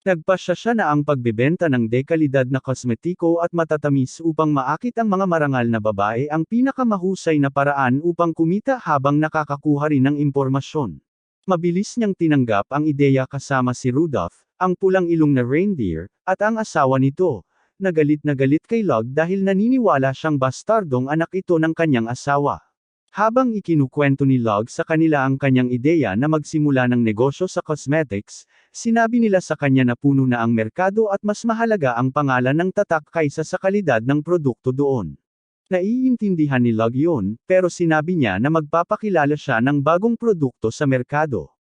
Nagpasya siya na ang pagbebenta ng dekalidad na kosmetiko at matatamis upang maakit ang mga marangal na babae ang pinakamahusay na paraan upang kumita habang nakakakuha rin ng impormasyon. Mabilis niyang tinanggap ang ideya kasama si Rudolph, ang pulang ilong na reindeer, at ang asawa nito. Na galit kay Log dahil naniniwala siyang bastardong anak ito ng kanyang asawa. Habang ikinukwento ni Log sa kanila ang kanyang ideya na magsimula ng negosyo sa cosmetics, sinabi nila sa kanya na puno na ang merkado at mas mahalaga ang pangalan ng tatak kaysa sa kalidad ng produkto doon. Naiintindihan ni Log yun, pero sinabi niya na magpapakilala siya ng bagong produkto sa merkado.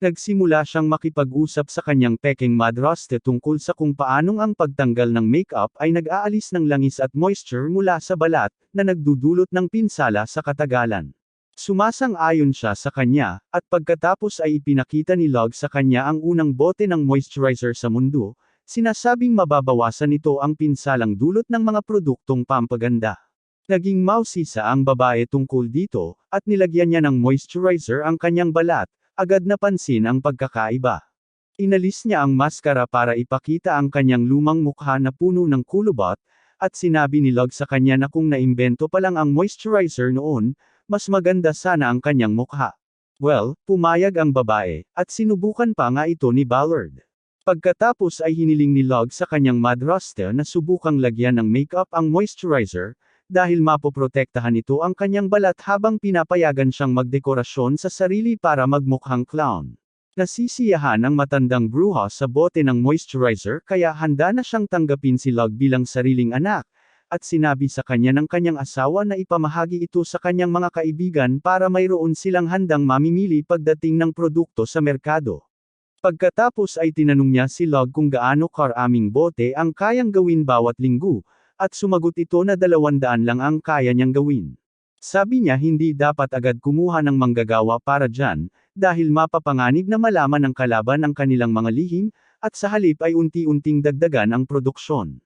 Nagsimula siyang makipag-usap sa kanyang peking madraste tungkol sa kung paanong ang pagtanggal ng makeup ay nag-aalis ng langis at moisture mula sa balat, na nagdudulot ng pinsala sa katagalan. Sumasang-ayon siya sa kanya, at pagkatapos ay ipinakita ni Log sa kanya ang unang bote ng moisturizer sa mundo, sinasabing mababawasan nito ang pinsalang dulot ng mga produktong pampaganda. Naging mausisa ang babae tungkol dito, at nilagyan niya ng moisturizer ang kanyang balat. Agad napansin ang pagkakaiba. Inalis niya ang maskara para ipakita ang kanyang lumang mukha na puno ng kulubot, at sinabi ni Log sa kanya na kung naimbento pa lang ang moisturizer noon, mas maganda sana ang kanyang mukha. Well, pumayag ang babae, at sinubukan pa nga ito ni Ballard. Pagkatapos ay hiniling ni Log sa kanyang madraste na subukang lagyan ng makeup ang moisturizer, dahil mapoprotektahan ito ang kanyang balat habang pinapayagan siyang magdekorasyon sa sarili para magmukhang clown. Nasisiyahan ang matandang bruha sa bote ng moisturizer kaya handa na siyang tanggapin si Log bilang sariling anak, at sinabi sa kanya ng kanyang asawa na ipamahagi ito sa kanyang mga kaibigan para mayroon silang handang mamimili pagdating ng produkto sa merkado. Pagkatapos ay tinanong niya si Log kung gaano karaming bote ang kayang gawin bawat linggo, at sumagot ito na 200 lang ang kaya niyang gawin. Sabi niya hindi dapat agad kumuha ng manggagawa para dyan, dahil mapapanganib na malaman ng kalaban ang kanilang mga lihim, at sa halip ay unti-unting dagdagan ang produksyon.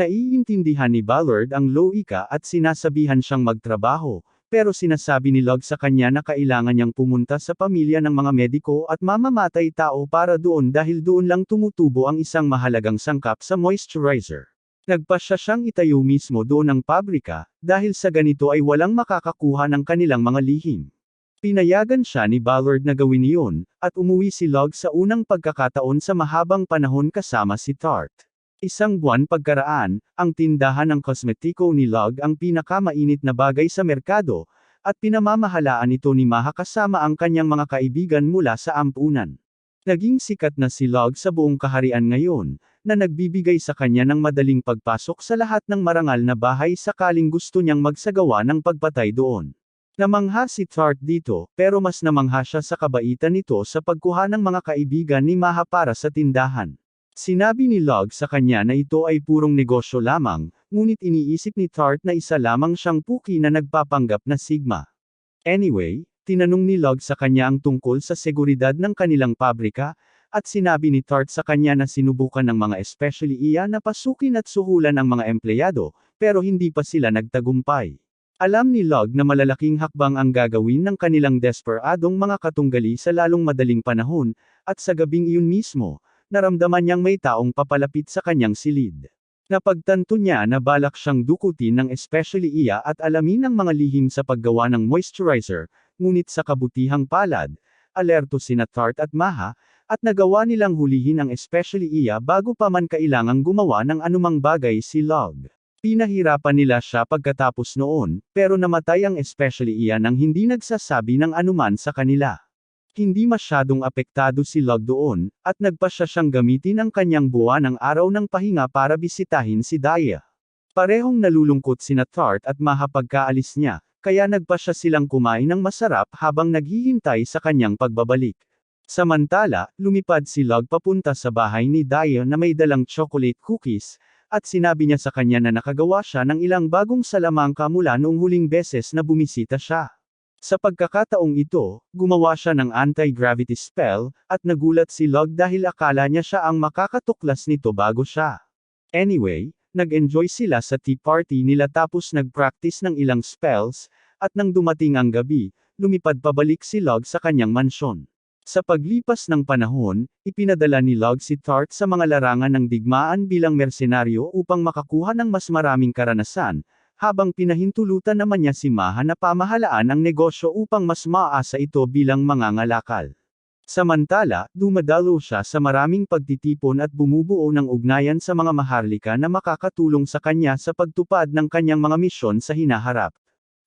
Naiintindihan ni Ballard ang loika at sinasabihan siyang magtrabaho, pero sinasabi ni Log sa kanya na kailangan niyang pumunta sa pamilya ng mga mediko at mamamatay tao para doon dahil doon lang tumutubo ang isang mahalagang sangkap sa moisturizer. Nagpasya siyang itayo mismo doon ang pabrika, dahil sa ganito ay walang makakakuha ng kanilang mga lihim. Pinayagan siya ni Ballard na gawin iyon, at umuwi si Log sa unang pagkakataon sa mahabang panahon kasama si Tart. Isang buwan pagkaraan, ang tindahan ng kosmetiko ni Log ang pinakamainit na bagay sa merkado, at pinamamahalaan ito ni Maha kasama ang kanyang mga kaibigan mula sa ampunan. Naging sikat na si Log sa buong kaharian ngayon, na nagbibigay sa kanya ng madaling pagpasok sa lahat ng marangal na bahay sakaling gusto niyang magsagawa ng pagpatay doon. Namangha si Tart dito, pero mas namangha siya sa kabaitan nito sa pagkuha ng mga kaibigan ni Maha para sa tindahan. Sinabi ni Log sa kanya na ito ay purong negosyo lamang, ngunit iniisip ni Tart na isa lamang siyang puki na nagpapanggap na Sigma. Anyway, tinanong ni Log sa kanya ang tungkol sa seguridad ng kanilang pabrika, at sinabi ni Tart sa kanya na sinubukan ng mga especially iya na pasukin at suhulan ang mga empleyado, pero hindi pa sila nagtagumpay. Alam ni Log na malalaking hakbang ang gagawin ng kanilang desperadong mga katunggali sa lalong madaling panahon, at sa gabing iyon mismo, naramdaman niyang may taong papalapit sa kanyang silid. Napagtanto niya na balak siyang dukutin ng especially iya at alamin ang mga lihim sa paggawa ng moisturizer, ngunit sa kabutihang palad, alerto sina Tart at Maha, at nagawa nilang hulihin ang especially iya bago pa man kailangang gumawa ng anumang bagay si Log. Pinahirapan nila siya pagkatapos noon, pero namatay ang especially iya nang hindi nagsasabi ng anuman sa kanila. Hindi masyadong apektado si Log doon, at nagpasya siyang gamitin ang kanyang buwan ng araw ng pahinga para bisitahin si Daya. Parehong nalulungkot sina Tart at Maha pagkaalis niya, kaya nagpasya silang kumain ng masarap habang naghihintay sa kanyang pagbabalik. Samantala, lumipad si Log papunta sa bahay ni Daya na may dalang chocolate cookies, at sinabi niya sa kanya na nakagawa siya ng ilang bagong salamangka mula noong huling beses na bumisita siya. Sa pagkakataong ito, gumawa siya ng anti-gravity spell, at nagulat si Log dahil akala niya siya ang makakatuklas nito bago siya. Anyway, Nag-enjoy sila sa tea party nila tapos nag-practice ng ilang spells, at nang dumating ang gabi, lumipad pabalik si Log sa kanyang mansyon. Sa paglipas ng panahon, ipinadala ni Log si Tart sa mga larangan ng digmaan bilang mersenaryo upang makakuha ng mas maraming karanasan, habang pinahintulutan naman niya si Maha na pamahalaan ang negosyo upang mas maasa ito bilang mangangalakal. Samantala, dumadalo siya sa maraming pagtitipon at bumubuo ng ugnayan sa mga maharlika na makakatulong sa kanya sa pagtupad ng kanyang mga misyon sa hinaharap.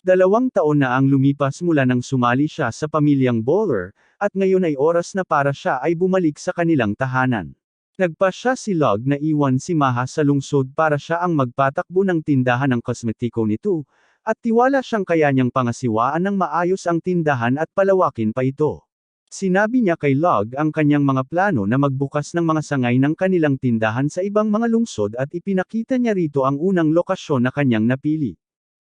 2 taon na ang lumipas mula nang sumali siya sa pamilyang Bowler, at ngayon ay oras na para siya ay bumalik sa kanilang tahanan. Nagpasya si Log na iwan si Maha sa lungsod para siya ang magpatakbo ng tindahan ng kosmetiko nito, at tiwala siyang kaya niyang pangasiwaan ng maayos ang tindahan at palawakin pa ito. Sinabi niya kay Log ang kanyang mga plano na magbukas ng mga sangay ng kanilang tindahan sa ibang mga lungsod at ipinakita niya rito ang unang lokasyon na kanyang napili.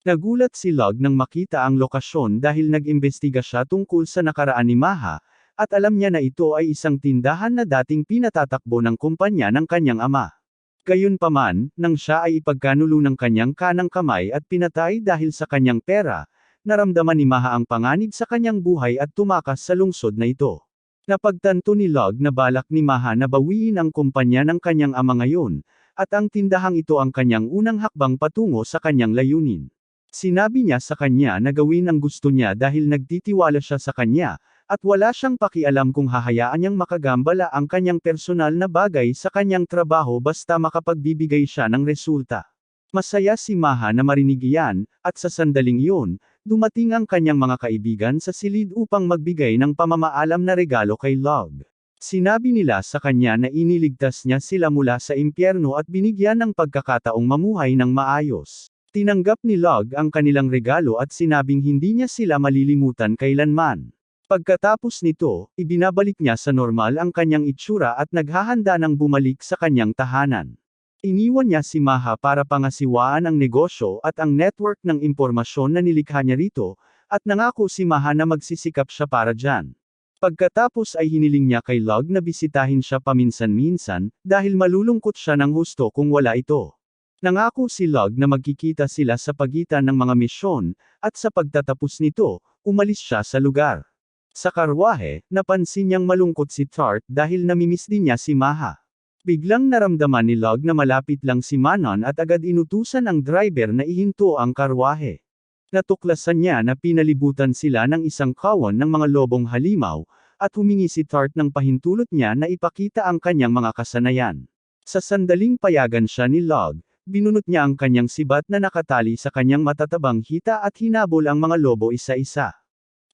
Nagulat si Log nang makita ang lokasyon dahil nag-imbestiga siya tungkol sa nakaraan ni Maha, at alam niya na ito ay isang tindahan na dating pinatatakbo ng kumpanya ng kanyang ama. Gayunpaman, nang siya ay ipagkanulo ng kanyang kanang kamay at pinatay dahil sa kanyang pera, naramdaman ni Maha ang panganib sa kanyang buhay at tumakas sa lungsod na ito. Napagtanto ni Log na balak ni Maha na bawiin ang kumpanya ng kanyang ama ngayon, at ang tindahang ito ang kanyang unang hakbang patungo sa kanyang layunin. Sinabi niya sa kanya na gawin ang gusto niya dahil nagtitiwala siya sa kanya, at wala siyang pakialam kung hahayaan niyang makagambala ang kanyang personal na bagay sa kanyang trabaho basta makapagbibigay siya ng resulta. Masaya si Maha na marinig iyan, at sa sandaling iyon, dumating ang kanyang mga kaibigan sa silid upang magbigay ng pamamaalam na regalo kay Log. Sinabi nila sa kanya na iniligtas niya sila mula sa impyerno at binigyan ng pagkakataong mamuhay ng maayos. Tinanggap ni Log ang kanilang regalo at sinabing hindi niya sila malilimutan kailanman. Pagkatapos nito, ibinabalik niya sa normal ang kanyang itsura at naghahanda ng bumalik sa kanyang tahanan. Iniwan niya si Maha para pangasiwaan ang negosyo at ang network ng impormasyon na nilikha niya rito, at nangako si Maha na magsisikap siya para dyan. Pagkatapos ay hiniling niya kay Log na bisitahin siya paminsan-minsan, dahil malulungkot siya ng husto kung wala ito. Nangako si Log na magkikita sila sa pagitan ng mga misyon, at sa pagtatapos nito, umalis siya sa lugar. Sa karwahe, napansin niyang malungkot si Tart dahil namimiss din niya si Maha. Biglang naramdaman ni Log na malapit lang si Manon at agad inutusan ang driver na ihinto ang karwahe. Natuklasan niya na pinalibutan sila ng isang kawan ng mga lobong halimaw, at humingi si Tart ng pahintulot niya na ipakita ang kanyang mga kasanayan. Sa sandaling payagan siya ni Log, binunot niya ang kanyang sibat na nakatali sa kanyang matatabang hita at hinabol ang mga lobo isa-isa.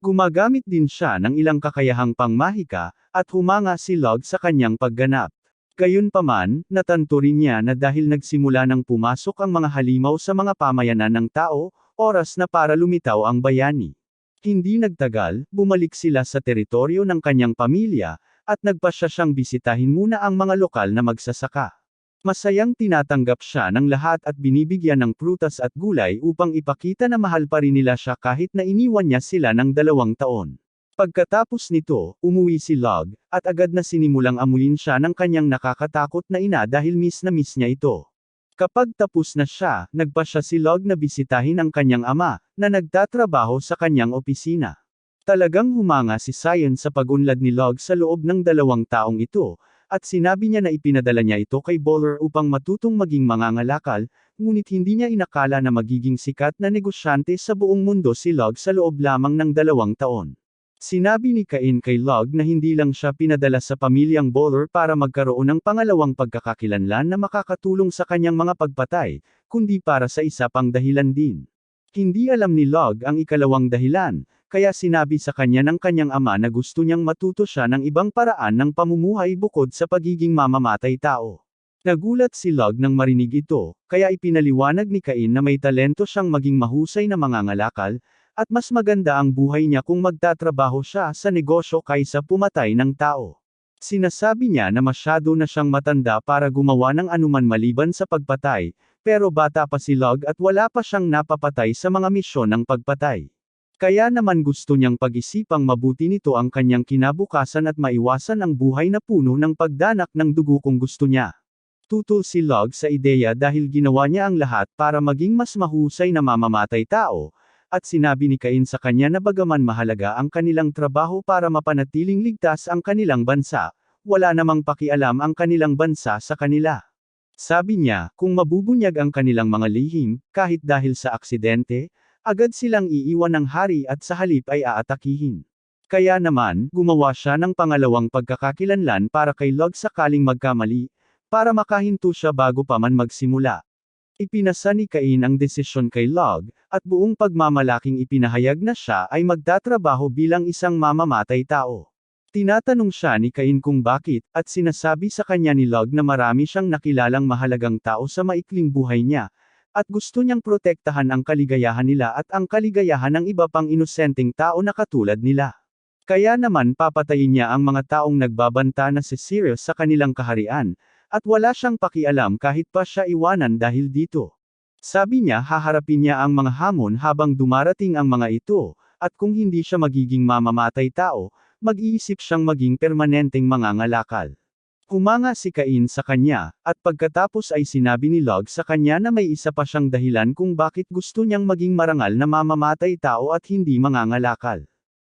Gumagamit din siya ng ilang kakayahang pangmahika, at humanga si Log sa kanyang pagganap. Gayunpaman, natanto rin niya na dahil nagsimula nang pumasok ang mga halimaw sa mga pamayanan ng tao, oras na para lumitaw ang bayani. Hindi nagtagal, bumalik sila sa teritoryo ng kanyang pamilya, at nagpasya siyang bisitahin muna ang mga lokal na magsasaka. Masayang tinatanggap siya ng lahat at binibigyan ng prutas at gulay upang ipakita na mahal pa rin nila siya kahit na iniwan niya sila ng 2 taon. Pagkatapos nito, umuwi si Log, at agad na sinimulang amuyin siya ng kanyang nakakatakot na ina dahil miss na miss niya ito. Kapag tapos na siya, nagpasya si Log na bisitahin ang kanyang ama, na nagtatrabaho sa kanyang opisina. Talagang humanga si Sion sa pag-unlad ni Log sa loob ng 2 taong ito, at sinabi niya na ipinadala niya ito kay Bowler upang matutong maging mangangalakal, ngunit hindi niya inakala na magiging sikat na negosyante sa buong mundo si Log sa loob lamang ng 2 taon. Sinabi ni Cain kay Log na hindi lang siya pinadala sa pamilyang Bowler para magkaroon ng pangalawang pagkakakilanlan na makakatulong sa kanyang mga pagpatay, kundi para sa isa pang dahilan din. Hindi alam ni Log ang ikalawang dahilan, kaya sinabi sa kanya ng kanyang ama na gusto niyang matuto siya ng ibang paraan ng pamumuhay bukod sa pagiging mamamatay tao. Nagulat si Log nang marinig ito, kaya ipinaliwanag ni Cain na may talento siyang maging mahusay na mangangalakal, at mas maganda ang buhay niya kung magtatrabaho siya sa negosyo kaysa pumatay ng tao. Sinasabi niya na masyado na siyang matanda para gumawa ng anuman maliban sa pagpatay, pero bata pa si Log at wala pa siyang napapatay sa mga misyon ng pagpatay. Kaya naman gusto niyang pag-isipang mabuti nito ang kanyang kinabukasan at maiwasan ang buhay na puno ng pagdanak ng dugo kung gusto niya. Tutol si Log sa ideya dahil ginawa niya ang lahat para maging mas mahusay na mamamatay tao, at sinabi ni Cain sa kanya na bagaman mahalaga ang kanilang trabaho para mapanatiling ligtas ang kanilang bansa, wala namang pakialam ang kanilang bansa sa kanila. Sabi niya, kung mabubunyag ang kanilang mga lihim, kahit dahil sa aksidente, agad silang iiwan ng hari at sa halip ay aatakihin. Kaya naman, gumawa siya ng pangalawang pagkakakilanlan para kay Log sakaling magkamali, para makahinto siya bago pa man magsimula. Ipinasa ni Cain ang desisyon kay Log, at buong pagmamalaking ipinahayag na siya ay magtatrabaho bilang isang mamamatay tao. Tinatanong siya ni Cain kung bakit, at sinasabi sa kanya ni Log na marami siyang nakilalang mahalagang tao sa maikling buhay niya, at gusto niyang protektahan ang kaligayahan nila at ang kaligayahan ng iba pang inosenteng tao na katulad nila. Kaya naman papatayin niya ang mga taong nagbabanta na si Sirius sa kanilang kaharian, at wala siyang pakialam kahit pa siya iwanan dahil dito. Sabi niya haharapin niya ang mga hamon habang dumarating ang mga ito, at kung hindi siya magiging mamamatay tao, mag-iisip siyang maging permanenteng mangangalakal. Humanga si Cain sa kanya, at pagkatapos ay sinabi ni Log sa kanya na may isa pa siyang dahilan kung bakit gusto niyang maging marangal na mamamatay tao at hindi mangangalakal.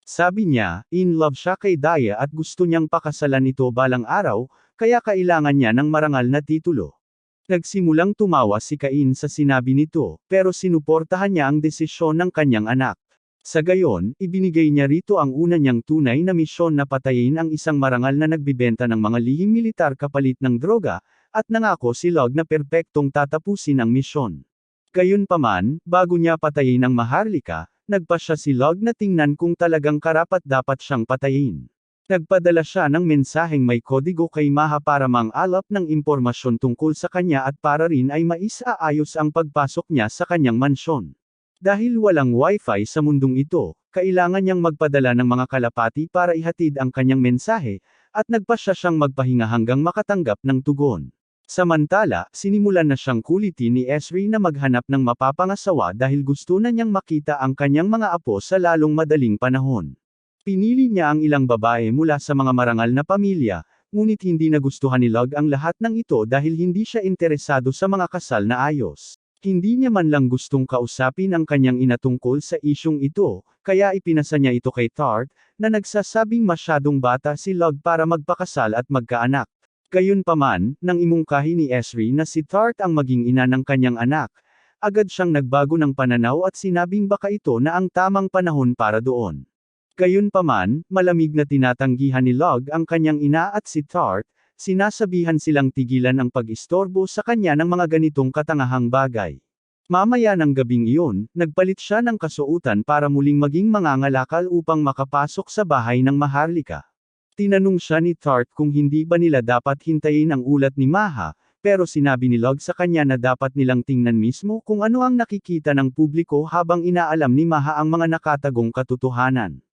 Sabi niya, in love siya kay Daya at gusto niyang pakasalan ito balang araw, kaya kailangan niya ng marangal na titulo. Nagsimulang tumawa si Cain sa sinabi nito, pero sinuportahan niya ang desisyon ng kanyang anak. Sa gayon, ibinigay niya rito ang una niyang tunay na misyon na patayin ang isang marangal na nagbibenta ng mga lihim militar kapalit ng droga, at nangako si Log na perpektong tatapusin ang misyon. Gayunpaman, bago niya patayin ang Maharlika, nagpasya si Log na tingnan kung talagang karapat-dapat siyang patayin. Nagpadala siya ng mensaheng may kodigo kay Maha para mang-alap ng impormasyon tungkol sa kanya at para rin ay maisaayos ang pagpasok niya sa kanyang mansyon. Dahil walang wifi sa mundong ito, kailangan niyang magpadala ng mga kalapati para ihatid ang kanyang mensahe, at nagpasya siyang magpahinga hanggang makatanggap ng tugon. Samantala, sinimulan na siyang kulitin ni Esri na maghanap ng mapapangasawa dahil gusto na niyang makita ang kanyang mga apo sa lalong madaling panahon. Pinili niya ang ilang babae mula sa mga marangal na pamilya, ngunit hindi nagustuhan ni Log ang lahat ng ito dahil hindi siya interesado sa mga kasal na ayos. Hindi niya man lang gustong kausapin ang kanyang ina tungkol sa isyung ito, kaya ipinasa niya ito kay Tart, na nagsasabing masyadong bata si Log para magpakasal at magkaanak. Gayunpaman, nang imungkahi ni Esri na si Tart ang maging ina ng kanyang anak, agad siyang nagbago ng pananaw at sinabing baka ito na ang tamang panahon para doon. Gayunpaman, malamig na tinatanggihan ni Log ang kanyang ina at si Tart, sinasabihan silang tigilan ang pag-istorbo sa kanya ng mga ganitong katangahang bagay. Mamaya ng gabing iyon, nagpalit siya ng kasuotan para muling maging mangangalakal upang makapasok sa bahay ng Maharlika. Tinanong siya ni Tart kung hindi ba nila dapat hintayin ang ulat ni Maha, pero sinabi ni Log sa kanya na dapat nilang tingnan mismo kung ano ang nakikita ng publiko habang inaalam ni Maha ang mga nakatagong katotohanan.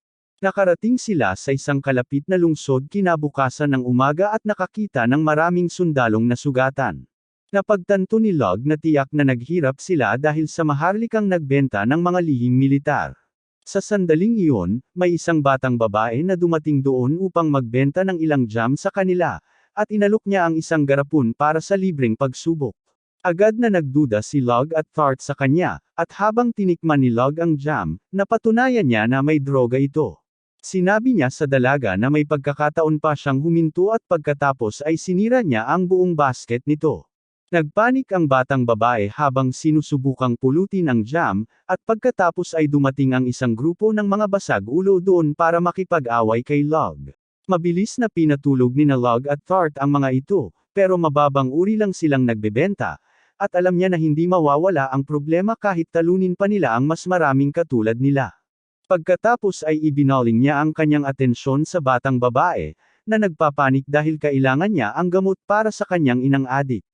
Nakarating sila sa isang kalapit na lungsod kinabukasan ng umaga at nakakita ng maraming sundalong nasugatan. Napagtanto ni Log na tiyak na naghirap sila dahil sa Maharlikang nagbenta ng mga lihim militar. Sa sandaling iyon, may isang batang babae na dumating doon upang magbenta ng ilang jam sa kanila, at inalok niya ang isang garapon para sa libreng pagsubok. Agad na nagduda si Log at Tart sa kanya, at habang tinikman ni Log ang jam, napatunayan niya na may droga ito. Sinabi niya sa dalaga na may pagkakataon pa siyang huminto at pagkatapos ay sinira niya ang buong basket nito. Nagpanik ang batang babae habang sinusubukang pulutin ang jam, at pagkatapos ay dumating ang isang grupo ng mga basag-ulo doon para makipag-away kay Log. Mabilis na pinatulog ni na Log at Tart ang mga ito, pero mababang uri lang silang nagbebenta, at alam niya na hindi mawawala ang problema kahit talunin pa nila ang mas maraming katulad nila. Pagkatapos ay ibinaling niya ang kanyang atensyon sa batang babae, na nagpapanik dahil kailangan niya ang gamot para sa kanyang inang adik.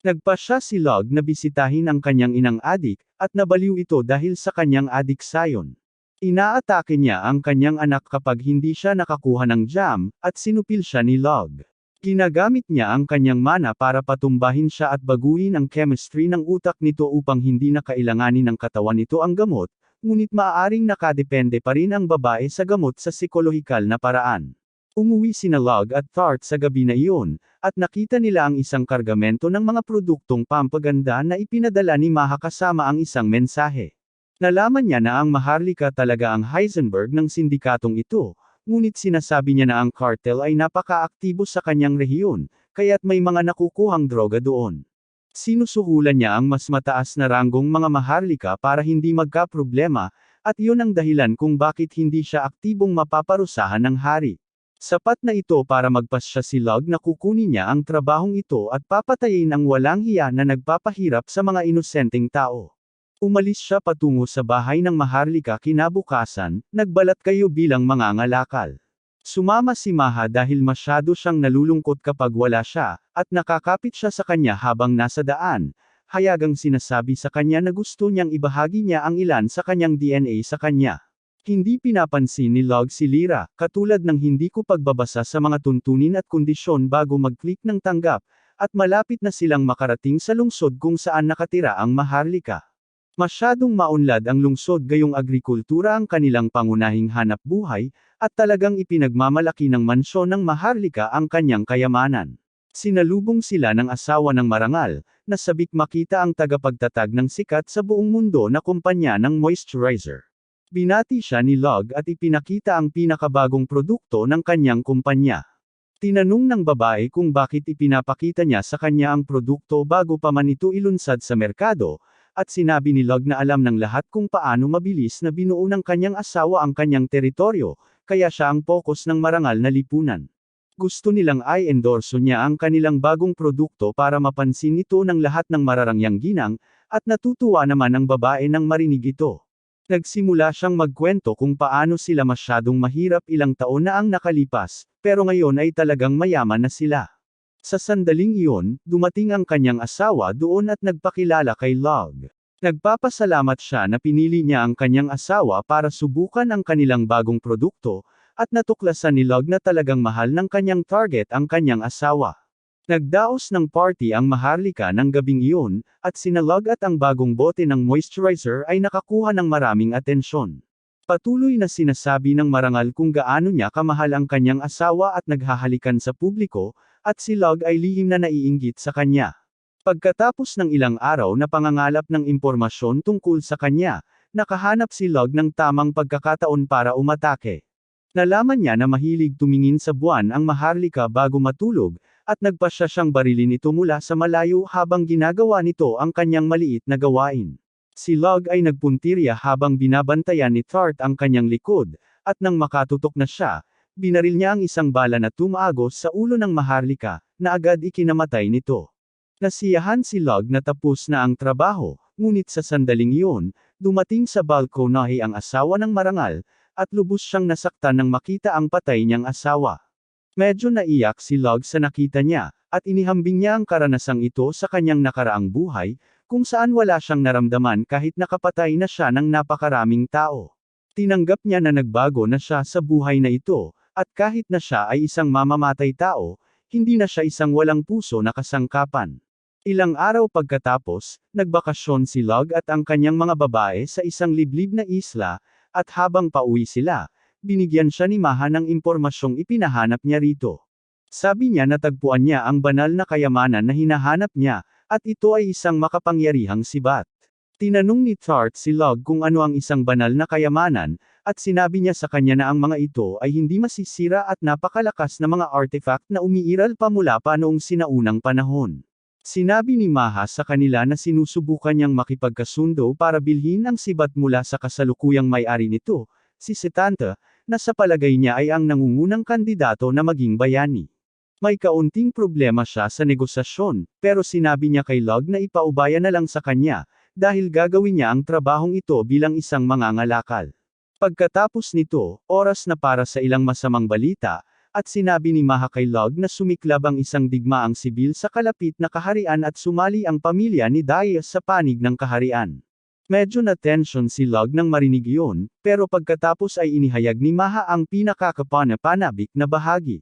Nagpasya si Log na bisitahin ang kanyang inang adik, at nabaliw ito dahil sa kanyang adiksayon. Inaatake niya ang kanyang anak kapag hindi siya nakakuha ng jam, at sinupil siya ni Log. Ginagamit niya ang kanyang mana para patumbahin siya at baguhin ang chemistry ng utak nito upang hindi na kailanganin ng katawan nito ang gamot, ngunit maaaring nakadepende pa rin ang babae sa gamot sa psikolohikal na paraan. Umuwi sina Log at Tart sa gabi na iyon, at nakita nila ang isang kargamento ng mga produktong pampaganda na ipinadala ni Maha kasama ang isang mensahe. Nalaman niya na ang Maharlika talaga ang Heisenberg ng sindikatong ito, ngunit sinasabi niya na ang cartel ay napaka-aktibo sa kanyang rehiyon, kaya't may mga nakukuhang droga doon. Sinusuhulan niya ang mas mataas na ranggong mga Maharlika para hindi magkaproblema, at iyon ang dahilan kung bakit hindi siya aktibong mapaparusahan ng hari. Sapat na ito para magpasya si Log na kukunin niya ang trabahong ito at papatayin ang walang hiya na nagpapahirap sa mga inosenteng tao. Umalis siya patungo sa bahay ng Maharlika kinabukasan, nagbalat kayo bilang mangangalakal. Sumama si Maha dahil masyado siyang nalulungkot kapag wala siya, at nakakapit siya sa kanya habang nasa daan, hayagang sinasabi sa kanya na gusto niyang ibahagi niya ang ilan sa kanyang DNA sa kanya. Hindi pinapansin ni Log si Lyra, katulad ng hindi ko pagbabasa sa mga tuntunin at kondisyon bago mag-click ng tanggap, at malapit na silang makarating sa lungsod kung saan nakatira ang Maharlika. Masyadong maunlad ang lungsod gayong agrikultura ang kanilang pangunahing hanap buhay, at talagang ipinagmamalaki ng mansyon ng Maharlika ang kanyang kayamanan. Sinalubong sila ng asawa ng marangal, na sabik makita ang tagapagtatag ng sikat sa buong mundo na kumpanya ng moisturizer. Binati siya ni Log at ipinakita ang pinakabagong produkto ng kanyang kumpanya. Tinanong ng babae kung bakit ipinapakita niya sa kanya ang produkto bago pa man ito ilunsad sa merkado, at sinabi ni Log na alam ng lahat kung paano mabilis na binuo ng kanyang asawa ang kanyang teritoryo, kaya siya ang focus ng marangal na lipunan. Gusto nilang i-endorso niya ang kanilang bagong produkto para mapansin ito ng lahat ng mararangyang ginang, at natutuwa naman ang babae nang marinig ito. Nagsimula siyang magkwento kung paano sila masyadong mahirap ilang taon na ang nakalipas, pero ngayon ay talagang mayaman na sila. Sa sandaling iyon, dumating ang kanyang asawa doon at nagpakilala kay Log. Nagpapasalamat siya na pinili niya ang kanyang asawa para subukan ang kanilang bagong produkto, at natuklasan ni Log na talagang mahal ng kanyang target ang kanyang asawa. Nagdaos ng party ang Maharlika ng gabing iyon, at sina Log at ang bagong bote ng moisturizer ay nakakuha ng maraming atensyon. Patuloy na sinasabi ng marangal kung gaano niya kamahal ang kanyang asawa at naghahalikan sa publiko, at si Log ay lihim na naiinggit sa kanya. Pagkatapos ng ilang araw na pangangalap ng impormasyon tungkol sa kanya, nakahanap si Log ng tamang pagkakataon para umatake. Nalaman niya na mahilig tumingin sa buwan ang Maharlika bago matulog, at nagpasya siyang barilin ito mula sa malayo habang ginagawa nito ang kanyang maliit na gawain. Si Log ay nagpuntirya habang binabantayan ni Tart ang kanyang likod, at nang makatutok na siya, binaril niya ang isang bala na tumaagos sa ulo ng Maharlika, na agad ikinamatay nito. Nasiyahan si Log na tapos na ang trabaho, ngunit sa sandaling iyon, dumating sa balkonahe ang asawa ng marangal, at lubos siyang nasaktan nang makita ang patay niyang asawa. Medyo naiyak si Log sa nakita niya, at inihambing niya ang karanasang ito sa kanyang nakaraang buhay, kung saan wala siyang naramdaman kahit nakapatay na siya ng napakaraming tao. Tinanggap niya na nagbago na siya sa buhay na ito, at kahit na siya ay isang mamamatay tao, hindi na siya isang walang puso na kasangkapan. Ilang araw pagkatapos, nagbakasyon si Log at ang kanyang mga babae sa isang liblib na isla, at habang pauwi sila, binigyan siya ni Maha ng impormasyong ipinahanap niya rito. Sabi niya natagpuan niya ang banal na kayamanan na hinahanap niya, at ito ay isang makapangyarihang sibat. Tinanong ni Tart si Log kung ano ang isang banal na kayamanan, at sinabi niya sa kanya na ang mga ito ay hindi masisira at napakalakas na mga artifact na umiiral pa mula pa noong sinaunang panahon. Sinabi ni Maha sa kanila na sinusubukan niyang makipagkasundo para bilhin ang sibat mula sa kasalukuyang may-ari nito, si Setanta, na sa palagay niya ay ang nangungunang kandidato na maging bayani. May kaunting problema siya sa negosasyon, pero sinabi niya kay Log na ipaubaya na lang sa kanya, dahil gagawin niya ang trabahong ito bilang isang mangangalakal. Pagkatapos nito, oras na para sa ilang masamang balita, at sinabi ni Maha kay Log na sumiklab ang isang digmaang sibil sa kalapit na kaharian at sumali ang pamilya ni Darius sa panig ng kaharian. Medyo na tension si Log nang marinig iyon, pero pagkatapos ay inihayag ni Maha ang pinakakapanabik na bahagi.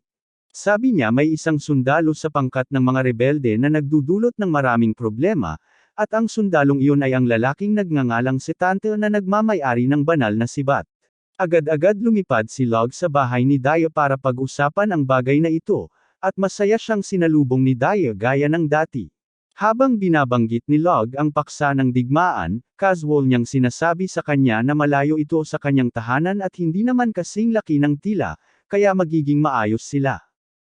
Sabi niya may isang sundalo sa pangkat ng mga rebelde na nagdudulot ng maraming problema, at ang sundalong iyon ay ang lalaking nagngangalang Setanta na nagmamay-ari ng banal na sibat. Agad-agad lumipad si Log sa bahay ni Dio para pag-usapan ang bagay na ito, at masaya siyang sinalubong ni Daya gaya ng dati. Habang binabanggit ni Log ang paksa ng digmaan, casual niyang sinasabi sa kanya na malayo ito sa kanyang tahanan at hindi naman kasing laki ng tila, kaya magiging maayos sila.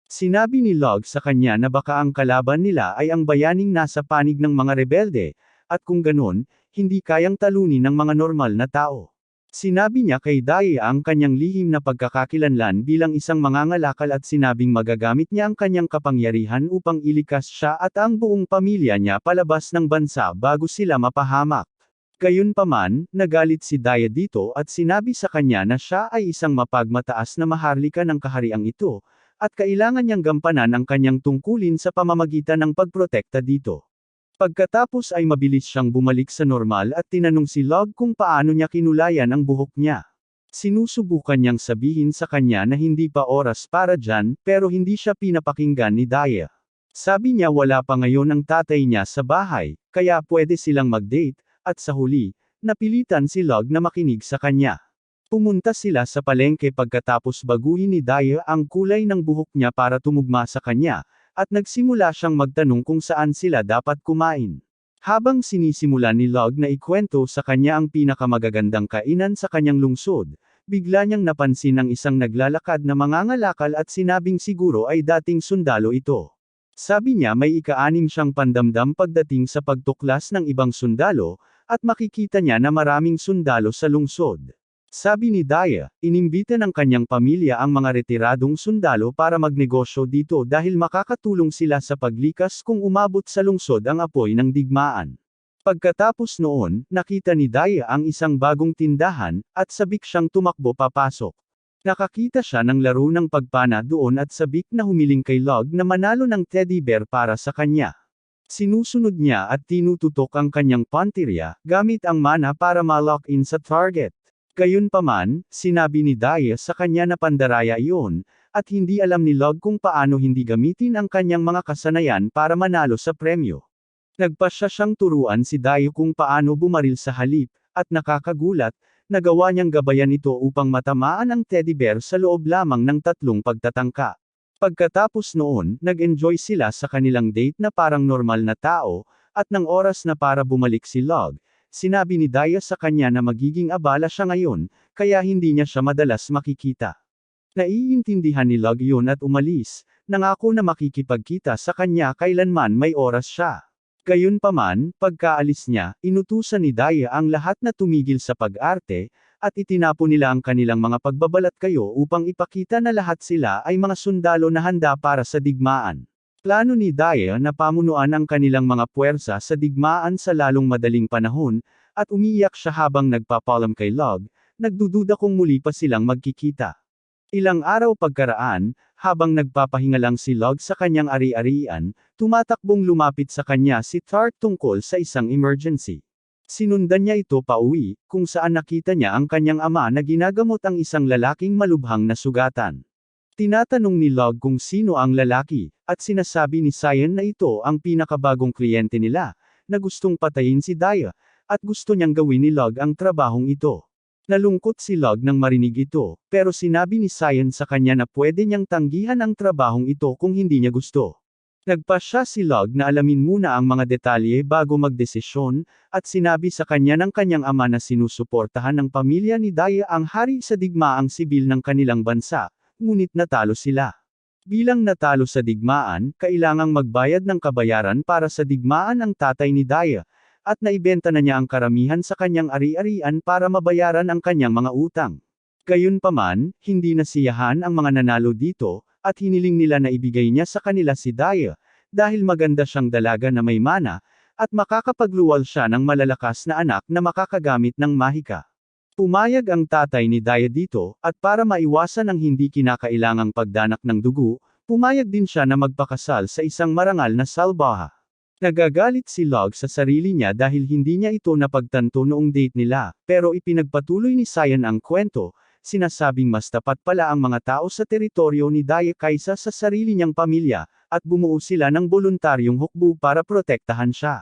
Sinabi ni Log sa kanya na baka ang kalaban nila ay ang bayaning nasa panig ng mga rebelde, at kung ganon, hindi kayang talunin ng mga normal na tao. Sinabi niya kay Daya ang kanyang lihim na pagkakakilanlan bilang isang mangangalakal at sinabing magagamit niya ang kanyang kapangyarihan upang ilikas siya at ang buong pamilya niya palabas ng bansa bago sila mapahamak. Gayunpaman, nagalit si Daya dito at sinabi sa kanya na siya ay isang mapagmataas na maharlika ng kahariang ito, at kailangan niyang gampanan ang kanyang tungkulin sa pamamagitan ng pagprotekta dito. Pagkatapos ay mabilis siyang bumalik sa normal at tinanong si Log kung paano niya kinulayan ang buhok niya. Sinusubukan niyang sabihin sa kanya na hindi pa oras para dyan, pero hindi siya pinapakinggan ni Daya. Sabi niya wala pa ngayon ang tatay niya sa bahay, kaya pwede silang mag-date, at sa huli, napilitan si Log na makinig sa kanya. Pumunta sila sa palengke pagkatapos baguhin ni Daya ang kulay ng buhok niya para tumugma sa kanya, at nagsimula siyang magtanong kung saan sila dapat kumain. Habang sinisimula ni Log na ikwento sa kanya ang pinakamagagandang kainan sa kanyang lungsod, bigla niyang napansin ang isang naglalakad na mangangalakal at sinabing siguro ay dating sundalo ito. Sabi niya may ika-6 siyang pandamdam pagdating sa pagtuklas ng ibang sundalo, at makikita niya na maraming sundalo sa lungsod. Sabi ni Daya, inimbita ng kanyang pamilya ang mga retiradong sundalo para magnegosyo dito dahil makakatulong sila sa paglikas kung umabot sa lungsod ang apoy ng digmaan. Pagkatapos noon, nakita ni Daya ang isang bagong tindahan, at sabik siyang tumakbo papasok. Nakakita siya ng laro ng pagpana doon at sabik na humiling kay Log na manalo ng teddy bear para sa kanya. Sinusunod niya at tinututok ang kanyang punteriya, gamit ang mana para ma-lock in sa target. Gayunpaman, sinabi ni Daya sa kanya na pandaraya iyon, at hindi alam ni Log kung paano hindi gamitin ang kanyang mga kasanayan para manalo sa premyo. Nagpasya siyang turuan si Daya kung paano bumaril sa halip, at nakakagulat, nagawa niyang gabayan ito upang matamaan ang teddy bear sa loob lamang ng 3 pagtatangka. Pagkatapos noon, nag-enjoy sila sa kanilang date na parang normal na tao, at nang oras na para bumalik si Log, sinabi ni Daya sa kanya na magiging abala siya ngayon, kaya hindi niya siya madalas makikita. Naiintindihan ni Log yun at umalis, nangako na makikipagkita sa kanya kailanman may oras siya. Gayunpaman, pagkaalis niya, inutusan ni Daya ang lahat na tumigil sa pag-arte, at itinapon nila ang kanilang mga pagbabalat kayo upang ipakita na lahat sila ay mga sundalo na handa para sa digmaan. Plano ni Daya na pamunuan ang kanilang mga puwersa sa digmaan sa lalong madaling panahon, at umiiyak siya habang nagpapalam kay Log, nagdududa kung muli pa silang magkikita. Ilang araw pagkaraan, habang nagpapahinga lang si Log sa kanyang ari-arian, tumatakbong lumapit sa kanya si Tart tungkol sa isang emergency. Sinundan niya ito pauwi, kung saan nakita niya ang kanyang ama na ginagamot ang isang lalaking malubhang na sugatan. Tinatanong ni Log kung sino ang lalaki, at sinasabi ni Cyan na ito ang pinakabagong kliyente nila, na gustong patayin si Daya, at gusto niyang gawin ni Log ang trabahong ito. Nalungkot si Log nang marinig ito, pero sinabi ni Cyan sa kanya na pwede niyang tanggihan ang trabahong ito kung hindi niya gusto. Nagpasya si Log na alamin muna ang mga detalye bago magdesisyon, at sinabi sa kanya ng kanyang ama na sinusuportahan ng pamilya ni Daya ang hari sa digmaang sibil ng kanilang bansa, ngunit natalo sila. Bilang natalo sa digmaan, kailangang magbayad ng kabayaran para sa digmaan ang tatay ni Daya, at naibenta na niya ang karamihan sa kanyang ari-arian para mabayaran ang kanyang mga utang. Gayunpaman, hindi nasiyahan ang mga nanalo dito, at hiniling nila na ibigay niya sa kanila si Daya, dahil maganda siyang dalaga na may mana, at makakapagluwal siya ng malalakas na anak na makakagamit ng mahika. Pumayag ang tatay ni Daya dito, at para maiwasan ang hindi kinakailangang pagdanak ng dugo, pumayag din siya na magpakasal sa isang marangal na salbaha. Nagagalit si Log sa sarili niya dahil hindi niya ito napagtanto noong date nila, pero ipinagpatuloy ni Cyan ang kwento, sinasabing mas tapat pala ang mga tao sa teritoryo ni Daya kaysa sa sarili niyang pamilya, at bumuo sila ng voluntaryong hukbo para protektahan siya.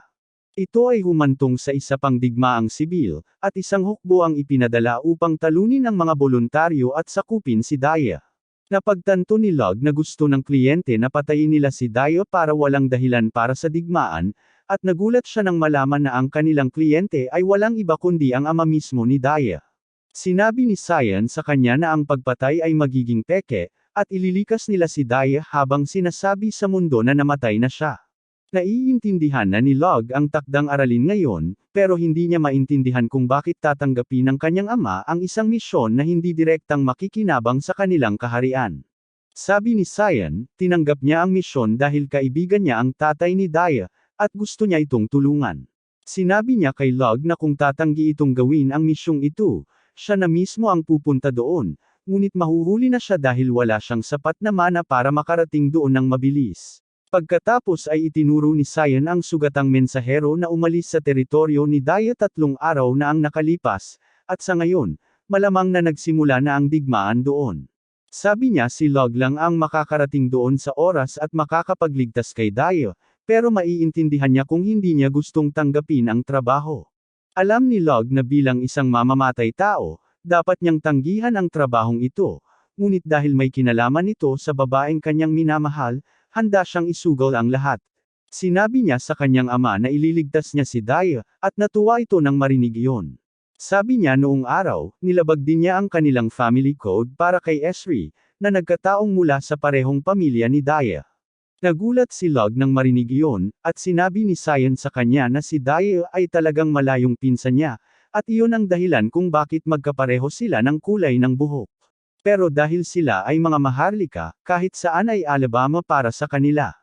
Ito ay humantong sa isa pang digmaang sibil, at isang hukbo ang ipinadala upang talunin ang mga voluntaryo at sakupin si Daya. Napagtanto ni Log na gusto ng kliyente na patayin nila si Dio para walang dahilan para sa digmaan, at nagulat siya nang malaman na ang kanilang kliyente ay walang iba kundi ang ama mismo ni Dio. Sinabi ni Cyan sa kanya na ang pagpatay ay magiging peke, at ililikas nila si Dio habang sinasabi sa mundo na namatay na siya. Naiintindihan na ni Log ang takdang aralin ngayon, pero hindi niya maintindihan kung bakit tatanggapin ng kanyang ama ang isang misyon na hindi direktang makikinabang sa kanilang kaharian. Sabi ni Cyan, tinanggap niya ang misyon dahil kaibigan niya ang tatay ni Dio, at gusto niya itong tulungan. Sinabi niya kay Log na kung tatanggi itong gawin ang misyong ito, siya na mismo ang pupunta doon, ngunit mahuhuli na siya dahil wala siyang sapat na mana para makarating doon ng mabilis. Pagkatapos ay itinuro ni Cyan ang sugatang mensahero na umalis sa teritoryo ni Dio 3 araw na ang nakalipas, at sa ngayon, malamang na nagsimula na ang digmaan doon. Sabi niya si Log lang ang makakarating doon sa oras at makakapagligtas kay Dio, pero maiintindihan niya kung hindi niya gustong tanggapin ang trabaho. Alam ni Log na bilang isang mamamatay tao, dapat niyang tanggihan ang trabahong ito, ngunit dahil may kinalaman ito sa babaeng kanyang minamahal, handa siyang isugal ang lahat. Sinabi niya sa kanyang ama na ililigtas niya si Dio, at natuwa ito nang marinig iyon. Sabi niya noong araw, nilabag din niya ang kanilang family code para kay Esri, na nagkataong mula sa parehong pamilya ni Dio. Nagulat si Log nang marinig iyon, at sinabi ni Cyan sa kanya na si Dio ay talagang malayong pinsan niya, at iyon ang dahilan kung bakit magkapareho sila ng kulay ng buhok. Pero dahil sila ay mga maharlika, kahit saan ay Alabama para sa kanila.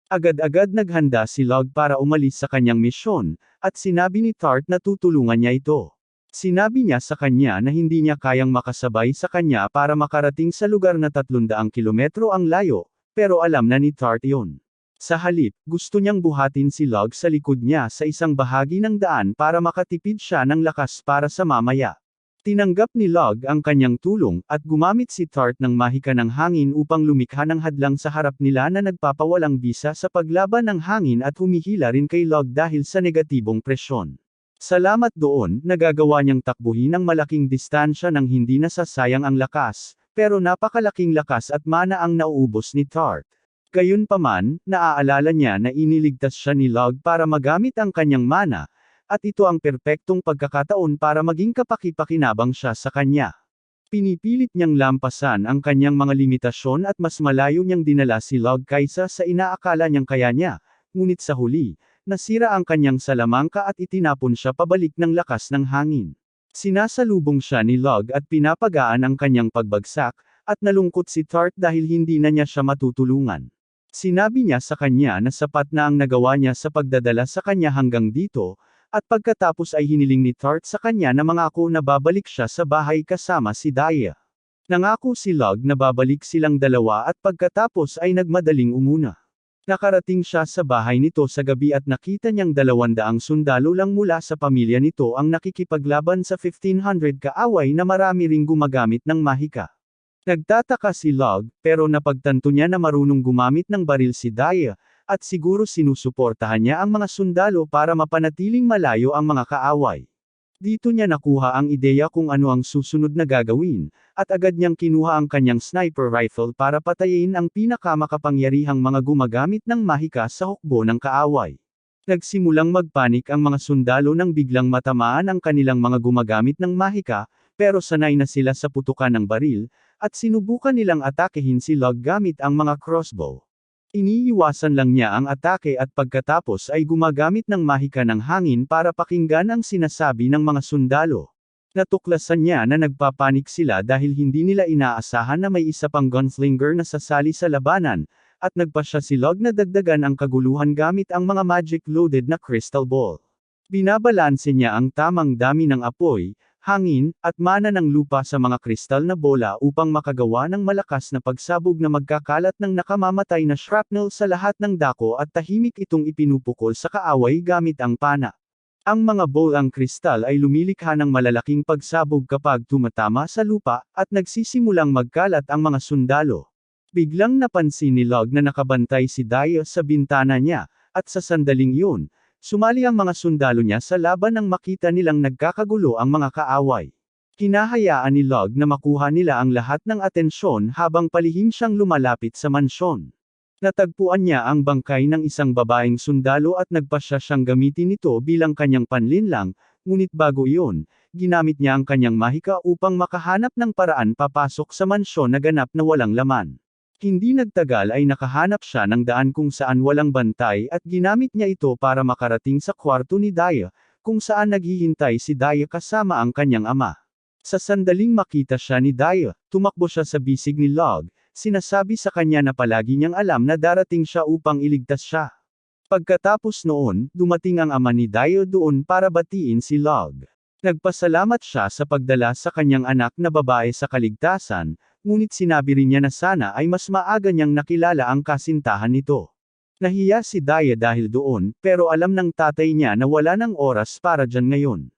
Agad-agad naghanda si Log para umalis sa kanyang misyon, at sinabi ni Tart na tutulungan niya ito. Sinabi niya sa kanya na hindi niya kayang makasabay sa kanya para makarating sa lugar na 300 kilometro ang layo, pero alam na ni Tart yun. Sa halip, gusto niyang buhatin si Log sa likod niya sa isang bahagi ng daan para makatipid siya ng lakas para sa mamaya. Tinanggap ni Log ang kanyang tulong, at gumamit si Tart ng mahika ng hangin upang lumikha ng hadlang sa harap nila na nagpapawalang bisa sa paglaban ng hangin at humihila rin kay Log dahil sa negatibong presyon. Salamat doon, nagagawa niyang takbuhin ang malaking distansya nang hindi nasasayang ang lakas, pero napakalaking lakas at mana ang nauubos ni Tart. Gayunpaman, naaalala niya na iniligtas siya ni Log para magamit ang kanyang mana, at ito ang perpektong pagkakataon para maging kapaki-pakinabang siya sa kanya. Pinipilit niyang lampasan ang kanyang mga limitasyon at mas malayo niyang dinala si Log kaysa sa inaakala niyang kaya niya, ngunit sa huli, nasira ang kanyang salamangka at itinapon siya pabalik ng lakas ng hangin. Sinasalubong siya ni Log at pinapagaan ang kanyang pagbagsak, at nalungkot si Tart dahil hindi na niya siya matutulungan. Sinabi niya sa kanya na sapat na ang nagawa niya sa pagdadala sa kanya hanggang dito, at pagkatapos ay hiniling ni Tart sa kanya na mangako na babalik siya sa bahay kasama si Dio. Nangako si Log na babalik silang dalawa at pagkatapos ay nagmadaling umuna. Nakarating siya sa bahay nito sa gabi at nakita niyang 200 sundalo lang mula sa pamilya nito ang nakikipaglaban sa 1,500 kaaway na marami ring gumagamit ng mahika. Nagtataka si Log, pero napagtanto niya na marunong gumamit ng baril si Dio, at siguro sinusuportahan niya ang mga sundalo para mapanatiling malayo ang mga kaaway. Dito niya nakuha ang ideya kung ano ang susunod na gagawin, at agad niyang kinuha ang kanyang sniper rifle para patayin ang pinakamakapangyarihang mga gumagamit ng mahika sa hukbo ng kaaway. Nagsimulang magpanik ang mga sundalo nang biglang matamaan ang kanilang mga gumagamit ng mahika, pero sanay na sila sa putukan ng baril, at sinubukan nilang atakehin si Log gamit ang mga crossbow. Iniiwasan lang niya ang atake at pagkatapos ay gumagamit ng mahika ng hangin para pakinggan ang sinasabi ng mga sundalo. Natuklasan niya na nagpapanik sila dahil hindi nila inaasahan na may isa pang gunslinger na sasali sa labanan, at nagpasya si Log na dagdagan ang kaguluhan gamit ang mga magic-loaded na crystal ball. Binabalanse niya ang tamang dami ng apoy, hangin, at mana ng lupa sa mga kristal na bola upang makagawa ng malakas na pagsabog na magkakalat ng nakamamatay na shrapnel sa lahat ng dako at tahimik itong ipinupukol sa kaaway gamit ang pana. Ang mga bolang kristal ay lumilikha ng malalaking pagsabog kapag tumatama sa lupa, at nagsisimulang magkalat ang mga sundalo. Biglang napansin ni Log na nakabantay si Dio sa bintana niya, at sa sandaling yun, sumali ang mga sundalo niya sa laban nang makita nilang nagkakagulo ang mga kaaway. Hinahayaan ni Log na makuha nila ang lahat ng atensyon habang palihim siyang lumalapit sa mansyon. Natagpuan niya ang bangkay ng isang babaeng sundalo at nagpasya siyang gamitin ito bilang kanyang panlinlang, ngunit bago iyon, ginamit niya ang kanyang mahika upang makahanap ng paraan papasok sa mansyon na ganap na walang laman. Hindi nagtagal ay nakahanap siya ng daan kung saan walang bantay at ginamit niya ito para makarating sa kwarto ni Daya, kung saan naghihintay si Daya kasama ang kanyang ama. Sa sandaling makita siya ni Daya, tumakbo siya sa bisig ni Log, sinasabi sa kanya na palagi niyang alam na darating siya upang iligtas siya. Pagkatapos noon, dumating ang ama ni Daya doon para batiin si Log. Nagpasalamat siya sa pagdala sa kanyang anak na babae sa kaligtasan, ngunit sinabi rin niya na sana ay mas maaga niyang nakilala ang kasintahan nito. Nahiya si Daya dahil doon, pero alam ng tatay niya na wala ng oras para dyan ngayon.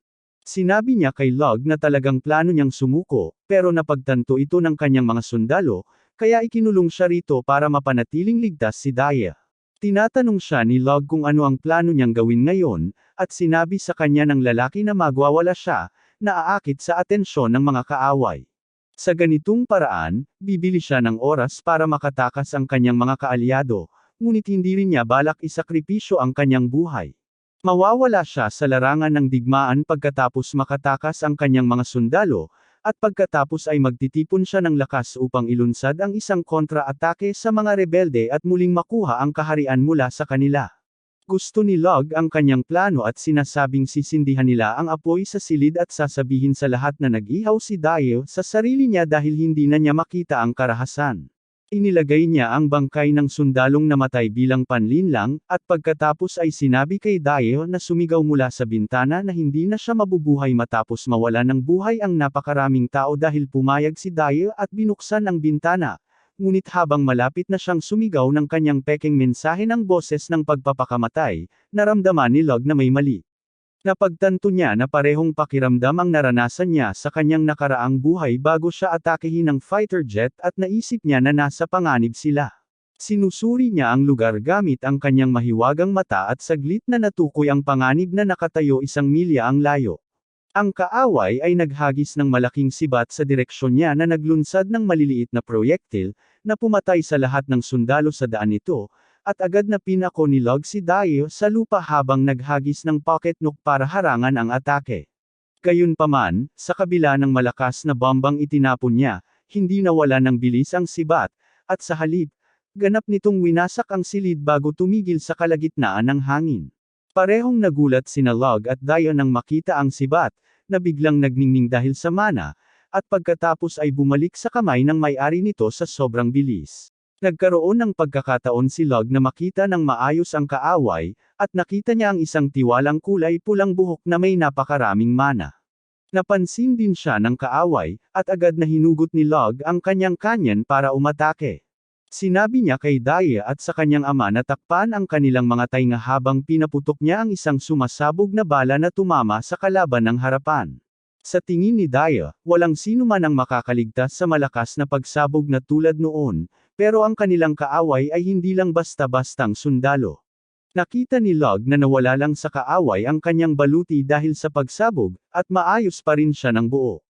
Sinabi niya kay Log na talagang plano niyang sumuko, pero napagtanto ito ng kanyang mga sundalo, kaya ikinulong siya rito para mapanatiling ligtas si Daya. Tinatanong siya ni Log kung ano ang plano niyang gawin ngayon, at sinabi sa kanya ng lalaki na magwawala siya, na aakit sa atensyon ng mga kaaway. Sa ganitong paraan, bibili siya ng oras para makatakas ang kanyang mga kaalyado, ngunit hindi rin niya balak isakripisyo ang kanyang buhay. Mawawala siya sa larangan ng digmaan pagkatapos makatakas ang kanyang mga sundalo, at pagkatapos ay magtitipon siya ng lakas upang ilunsad ang isang kontra-atake sa mga rebelde at muling makuha ang kaharian mula sa kanila. Gusto ni Log ang kanyang plano at sinasabing sisindihan nila ang apoy sa silid at sasabihin sa lahat na nag-ihaw si Daya sa sarili niya dahil hindi na niya makita ang karahasan. Inilagay niya ang bangkay ng sundalong namatay bilang panlinlang, at pagkatapos ay sinabi kay Daya na sumigaw mula sa bintana na hindi na siya mabubuhay matapos mawala ng buhay ang napakaraming tao dahil pumayag si Daya at binuksan ang bintana. Ngunit habang malapit na siyang sumigaw ng kanyang peking mensahe ng boses ng pagpapakamatay, naramdaman ni Log na may mali. Napagtanto niya na parehong pakiramdam ang naranasan niya sa kanyang nakaraang buhay bago siya atakehin ng fighter jet at naisip niya na nasa panganib sila. Sinusuri niya ang lugar gamit ang kanyang mahiwagang mata at saglit na natukoy ang panganib na nakatayo 1 milya ang layo. Ang kaaway ay naghagis ng malaking sibat sa direksyon niya na naglunsad ng maliliit na proyektil, na pumatay sa lahat ng sundalo sa daan nito, at agad na pinako ni Log si Daya sa lupa habang naghagis ng pocket nuke para harangan ang atake. Gayunpaman, sa kabila ng malakas na bombang itinapon niya, hindi nawala ng bilis ang sibat, at sa halip, ganap nitong winasak ang silid bago tumigil sa kalagitnaan ng hangin. Parehong nagulat sina Log at Daya nang makita ang sibat, na biglang nagningning dahil sa mana, at pagkatapos ay bumalik sa kamay ng may-ari nito sa sobrang bilis. Nagkaroon ng pagkakataon si Log na makita ng maayos ang kaaway, at nakita niya ang isang tiwalang kulay pulang buhok na may napakaraming mana. Napansin din siya ng kaaway, at agad na hinugot ni Log ang kanyang kanyan para umatake. Sinabi niya kay Daya at sa kanyang ama na takpan ang kanilang mga tainga habang pinaputok niya ang isang sumasabog na bala na tumama sa kalaban ng harapan. Sa tingin ni Daya, walang sino man ang makakaligtas sa malakas na pagsabog na tulad noon, pero ang kanilang kaaway ay hindi lang basta-bastang sundalo. Nakita ni Log na nawala lang sa kaaway ang kanyang baluti dahil sa pagsabog, at maayos pa rin siya ng buo.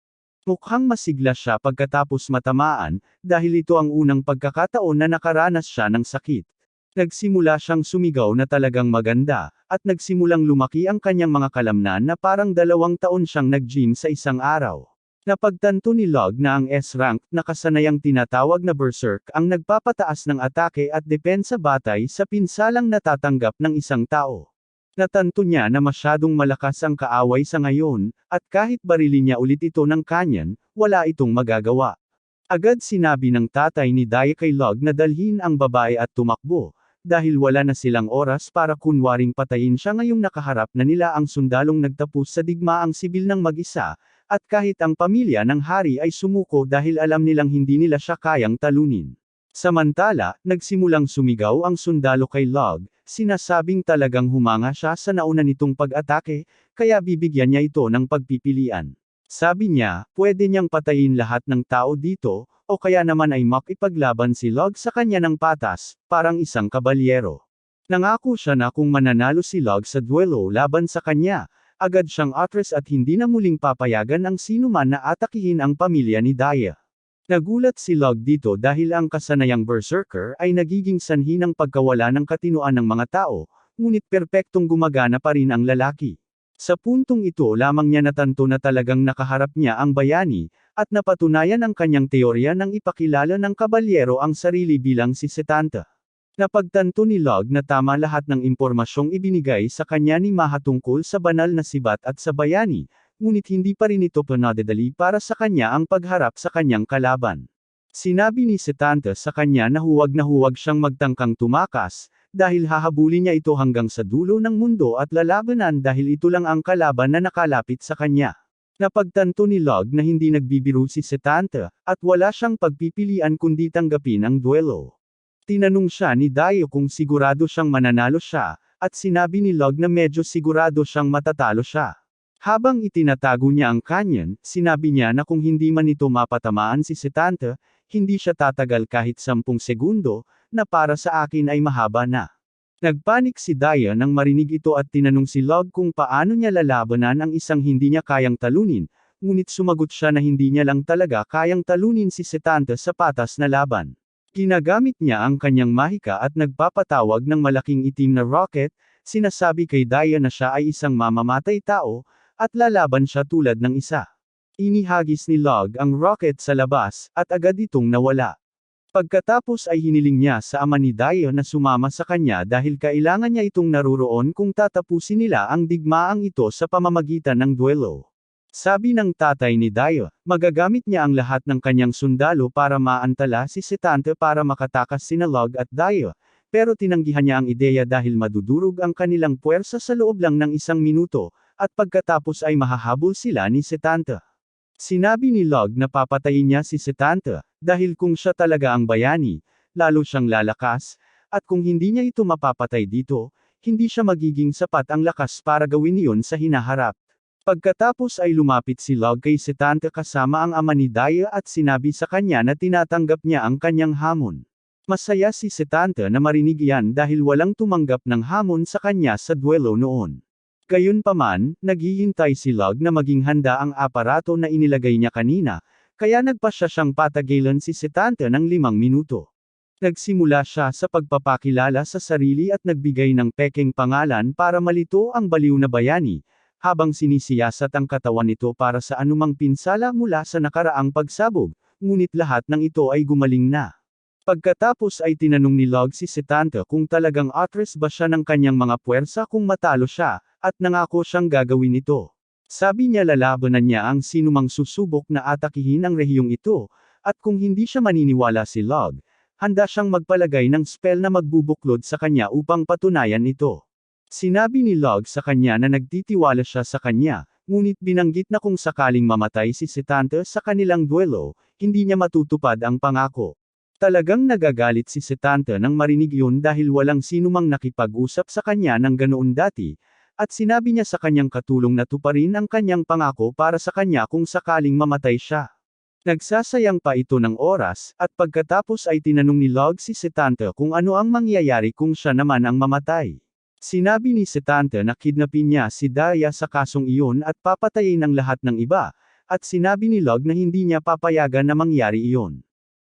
Mukhang masigla siya pagkatapos matamaan, dahil ito ang unang pagkakataon na nakaranas siya ng sakit. Nagsimula siyang sumigaw na talagang maganda, at nagsimulang lumaki ang kanyang mga kalamnan na parang 2 taon siyang nag-gym sa isang araw. Napagtanto ni Log na ang S-rank na kasanayang tinatawag na berserk ang nagpapataas ng atake at depensa batay sa pinsalang natatanggap ng isang tao. Natanto niya na masyadong malakas ang kaaway sa ngayon, at kahit barilin niya ulit ito ng kanyan, wala itong magagawa. Agad sinabi ng tatay ni Daya kay Log na dalhin ang babae at tumakbo, dahil wala na silang oras para kunwaring patayin siya ngayong nakaharap na nila ang sundalong nagtapos sa digmaang sibil ng mag-isa, at kahit ang pamilya ng hari ay sumuko dahil alam nilang hindi nila siya kayang talunin. Samantala, nagsimulang sumigaw ang sundalo kay Log, sinasabing talagang humanga siya sa nauna nitong pag-atake, kaya bibigyan niya ito ng pagpipilian. Sabi niya, pwede niyang patayin lahat ng tao dito, o kaya naman ay makipaglaban si Log sa kanya ng patas, parang isang kabalyero. Nangako siya na kung mananalo si Log sa duelo laban sa kanya, agad siyang atras at hindi na muling papayagan ang sinuman na atakihin ang pamilya ni Daya. Nagulat si Log dito dahil ang kasanayang berserker ay nagiging sanhi ng pagkawala ng katinoan ng mga tao, ngunit perpektong gumagana pa rin ang lalaki. Sa puntong ito lamang niya natanto na talagang nakaharap niya ang bayani, at napatunayan ang kanyang teorya ng ipakilala ng kabalyero ang sarili bilang si Setanta. Napagtanto ni Log na tama lahat ng impormasyong ibinigay sa kanya ni Maha tungkol sa banal na sibat at sa bayani, ngunit hindi pa rin ito panadadali para sa kanya ang pagharap sa kanyang kalaban. Sinabi ni Setanta sa kanya na huwag siyang magtangkang tumakas, dahil hahabulin niya ito hanggang sa dulo ng mundo at lalabanan dahil ito lang ang kalaban na nakalapit sa kanya. Napagtanto ni Log na hindi nagbibiro si Setanta, at wala siyang pagpipilian kundi tanggapin ang duelo. Tinanong siya ni Dayo kung sigurado siyang mananalo siya, at sinabi ni Log na medyo sigurado siyang matatalo siya. Habang itinatago niya ang kanyan, sinabi niya na kung hindi man ito mapatamaan si Setanta, hindi siya tatagal kahit 10 segundo, na para sa akin ay mahaba na. Nagpanik si Daya nang marinig ito at tinanong si Log kung paano niya lalabanan ang isang hindi niya kayang talunin, ngunit sumagot siya na hindi niya lang talaga kayang talunin si Setanta sa patas na laban. Ginagamit niya ang kanyang mahika at nagpapatawag ng malaking itim na rocket, sinasabi kay Daya na siya ay isang mamamatay tao, at lalaban siya tulad ng isa. Inihagis ni Log ang rocket sa labas, at agad itong nawala. Pagkatapos ay hiniling niya sa ama ni Daya na sumama sa kanya dahil kailangan niya itong naruroon kung tatapusin nila ang digmaang ito sa pamamagitan ng duelo. Sabi ng tatay ni Daya, magagamit niya ang lahat ng kanyang sundalo para maantala si Setanta para makatakas sina Log at Daya, pero tinanggihan niya ang ideya dahil madudurog ang kanilang puwersa sa loob lang ng 1 minuto, at pagkatapos ay mahahabol sila ni Setanta. Sinabi ni Log na papatayin niya si Setanta, dahil kung siya talaga ang bayani, lalo siyang lalakas, at kung hindi niya ito mapapatay dito, hindi siya magiging sapat ang lakas para gawin iyon sa hinaharap. Pagkatapos ay lumapit si Log kay Setanta kasama ang ama ni Daya at sinabi sa kanya na tinatanggap niya ang kanyang hamon. Masaya si Setanta na marinig yan dahil walang tumanggap ng hamon sa kanya sa duelo noon. Gayunpaman, naghihintay si Log na maging handa ang aparato na inilagay niya kanina, kaya nagpasya siyang patagilan si Setanta ng 5 minuto. Nagsimula siya sa pagpapakilala sa sarili at nagbigay ng pekeng pangalan para malito ang baliw na bayani, habang sinisiyasat ang katawan nito para sa anumang pinsala mula sa nakaraang pagsabog, ngunit lahat ng ito ay gumaling na. Pagkatapos ay tinanong ni Log si Setanta kung talagang atras ba siya ng kanyang mga puwersa kung matalo siya, at nangako siyang gagawin ito. Sabi niya lalabanan niya ang sinumang susubok na atakihin ang rehiyong ito, at kung hindi siya maniniwala si Log, handa siyang magpalagay ng spell na magbubuklod sa kanya upang patunayan ito. Sinabi ni Log sa kanya na nagtitiwala siya sa kanya, ngunit binanggit na kung sakaling mamatay si Setanta sa kanilang duelo, hindi niya matutupad ang pangako. Talagang nagagalit si Setanta nang marinig yun dahil walang sinumang nakipag-usap sa kanya ng ganoon dati, at sinabi niya sa kanyang katulong na tuparin ang kanyang pangako para sa kanya kung sakaling mamatay siya. Nagsasayang pa ito ng oras, at pagkatapos ay tinanong ni Log si Setanta kung ano ang mangyayari kung siya naman ang mamatay. Sinabi ni Setanta na kidnapin niya si Daya sa kasong iyon at papatayin ang lahat ng iba, at sinabi ni Log na hindi niya papayagan na mangyari iyon.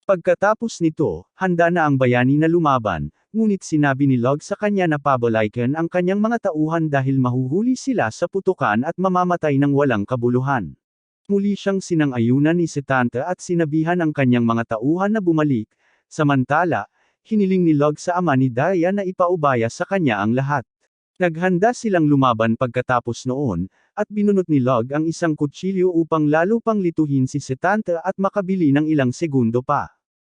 Pagkatapos nito, handa na ang bayani na lumaban, ngunit sinabi ni Log sa kanya na pabalaykan ang kanyang mga tauhan dahil mahuhuli sila sa putukan at mamamatay ng walang kabuluhan. Muli siyang sinang-ayunan ni Setanta at sinabihan ang kanyang mga tauhan na bumalik, samantala, hiniling ni Log sa ama ni Daya na ipaubaya sa kanya ang lahat. Naghanda silang lumaban pagkatapos noon, at binunot ni Log ang isang kutsilyo upang lalo pang lituhin si Setanta at makabili ng ilang segundo pa.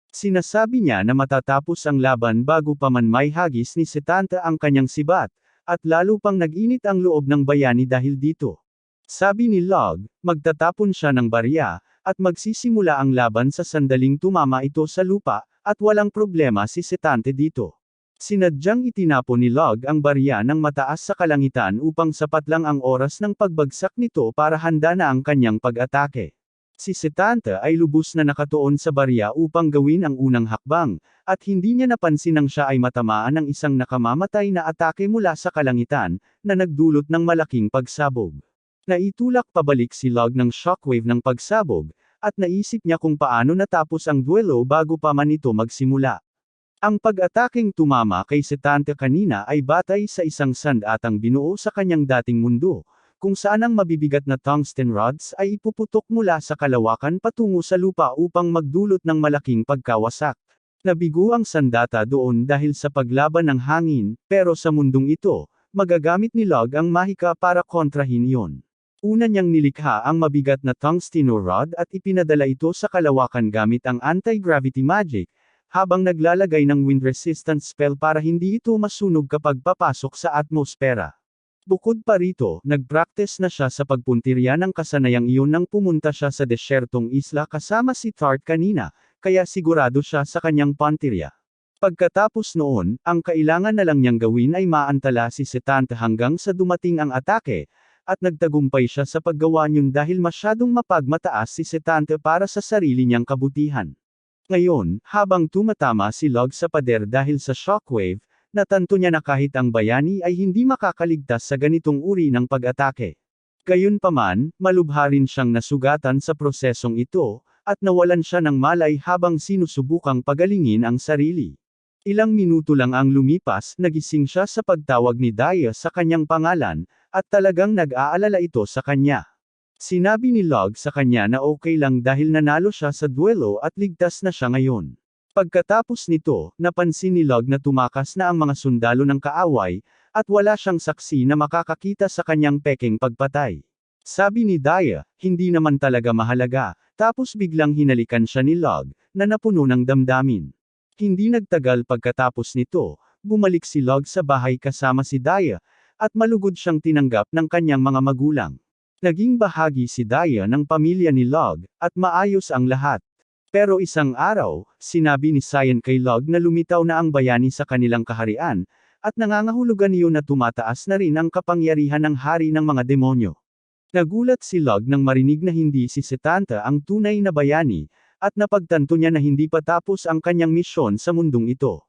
Sinasabi niya na matatapos ang laban bago pa man may hagis ni Setanta ang kanyang sibat, at lalo pang nag-init ang loob ng bayani dahil dito. Sabi ni Log, magtatapon siya ng barya, at magsisimula ang laban sa sandaling tumama ito sa lupa, at walang problema si Setanta dito. Sinadyang itinapon ni Log ang barya ng mataas sa kalangitan upang sapat lang ang oras ng pagbagsak nito para handa na ang kanyang pag-atake. Si Setanta ay lubos na nakatuon sa barya upang gawin ang unang hakbang, at hindi niya napansin nang siya ay matamaan ng isang nakamamatay na atake mula sa kalangitan, na nagdulot ng malaking pagsabog. Naitulak pabalik si Log ng shockwave ng pagsabog, at naisip niya kung paano natapos ang duelo bago pa man ito magsimula. Ang pag-ataking tumama kay Setanta kanina ay batay sa isang sandatang binuo sa kanyang dating mundo, kung saan ang mabibigat na tungsten rods ay ipuputok mula sa kalawakan patungo sa lupa upang magdulot ng malaking pagkawasak. Nabigo ang sandata doon dahil sa paglaban ng hangin, pero sa mundong ito, magagamit ni Log ang mahika para kontrahin iyon. Una niyang nilikha ang mabigat na tungsteno rod at ipinadala ito sa kalawakan gamit ang anti-gravity magic, habang naglalagay ng wind resistance spell para hindi ito masunog kapag papasok sa atmosfera. Bukod pa rito, nag-practice na siya sa pagpuntirya ng kasanayang iyon nang pumunta siya sa desyertong isla kasama si Tart kanina, kaya sigurado siya sa kanyang puntirya. Pagkatapos noon, ang kailangan na lang niyang gawin ay maantala si Setanta hanggang sa dumating ang atake, at nagtagumpay siya sa paggawa niyon dahil masyadong mapagmataas si Setanta para sa sarili niyang kabutihan. Ngayon, habang tumatama si Log sa pader dahil sa shockwave, natanto niya na kahit ang bayani ay hindi makakaligtas sa ganitong uri ng pag-atake. Gayunpaman, malubha rin siyang nasugatan sa prosesong ito, at nawalan siya ng malay habang sinusubukang pagalingin ang sarili. Ilang minuto lang ang lumipas, nagising siya sa pagtawag ni Daya sa kanyang pangalan, at talagang nag-aalala ito sa kanya. Sinabi ni Log sa kanya na okay lang dahil nanalo siya sa duelo at ligtas na siya ngayon. Pagkatapos nito, napansin ni Log na tumakas na ang mga sundalo ng kaaway, at wala siyang saksi na makakakita sa kanyang peking pagpatay. Sabi ni Daya, hindi naman talaga mahalaga, tapos biglang hinalikan siya ni Log, na napuno ng damdamin. Hindi nagtagal pagkatapos nito, bumalik si Log sa bahay kasama si Daya, at malugod siyang tinanggap ng kanyang mga magulang. Naging bahagi si Daya ng pamilya ni Log, at maayos ang lahat. Pero isang araw, sinabi ni Cyan kay Log na lumitaw na ang bayani sa kanilang kaharian, at nangangahulugan iyon na tumataas na rin ang kapangyarihan ng hari ng mga demonyo. Nagulat si Log nang marinig na hindi si Setanta ang tunay na bayani, at napagtanto niya na hindi pa tapos ang kanyang misyon sa mundong ito.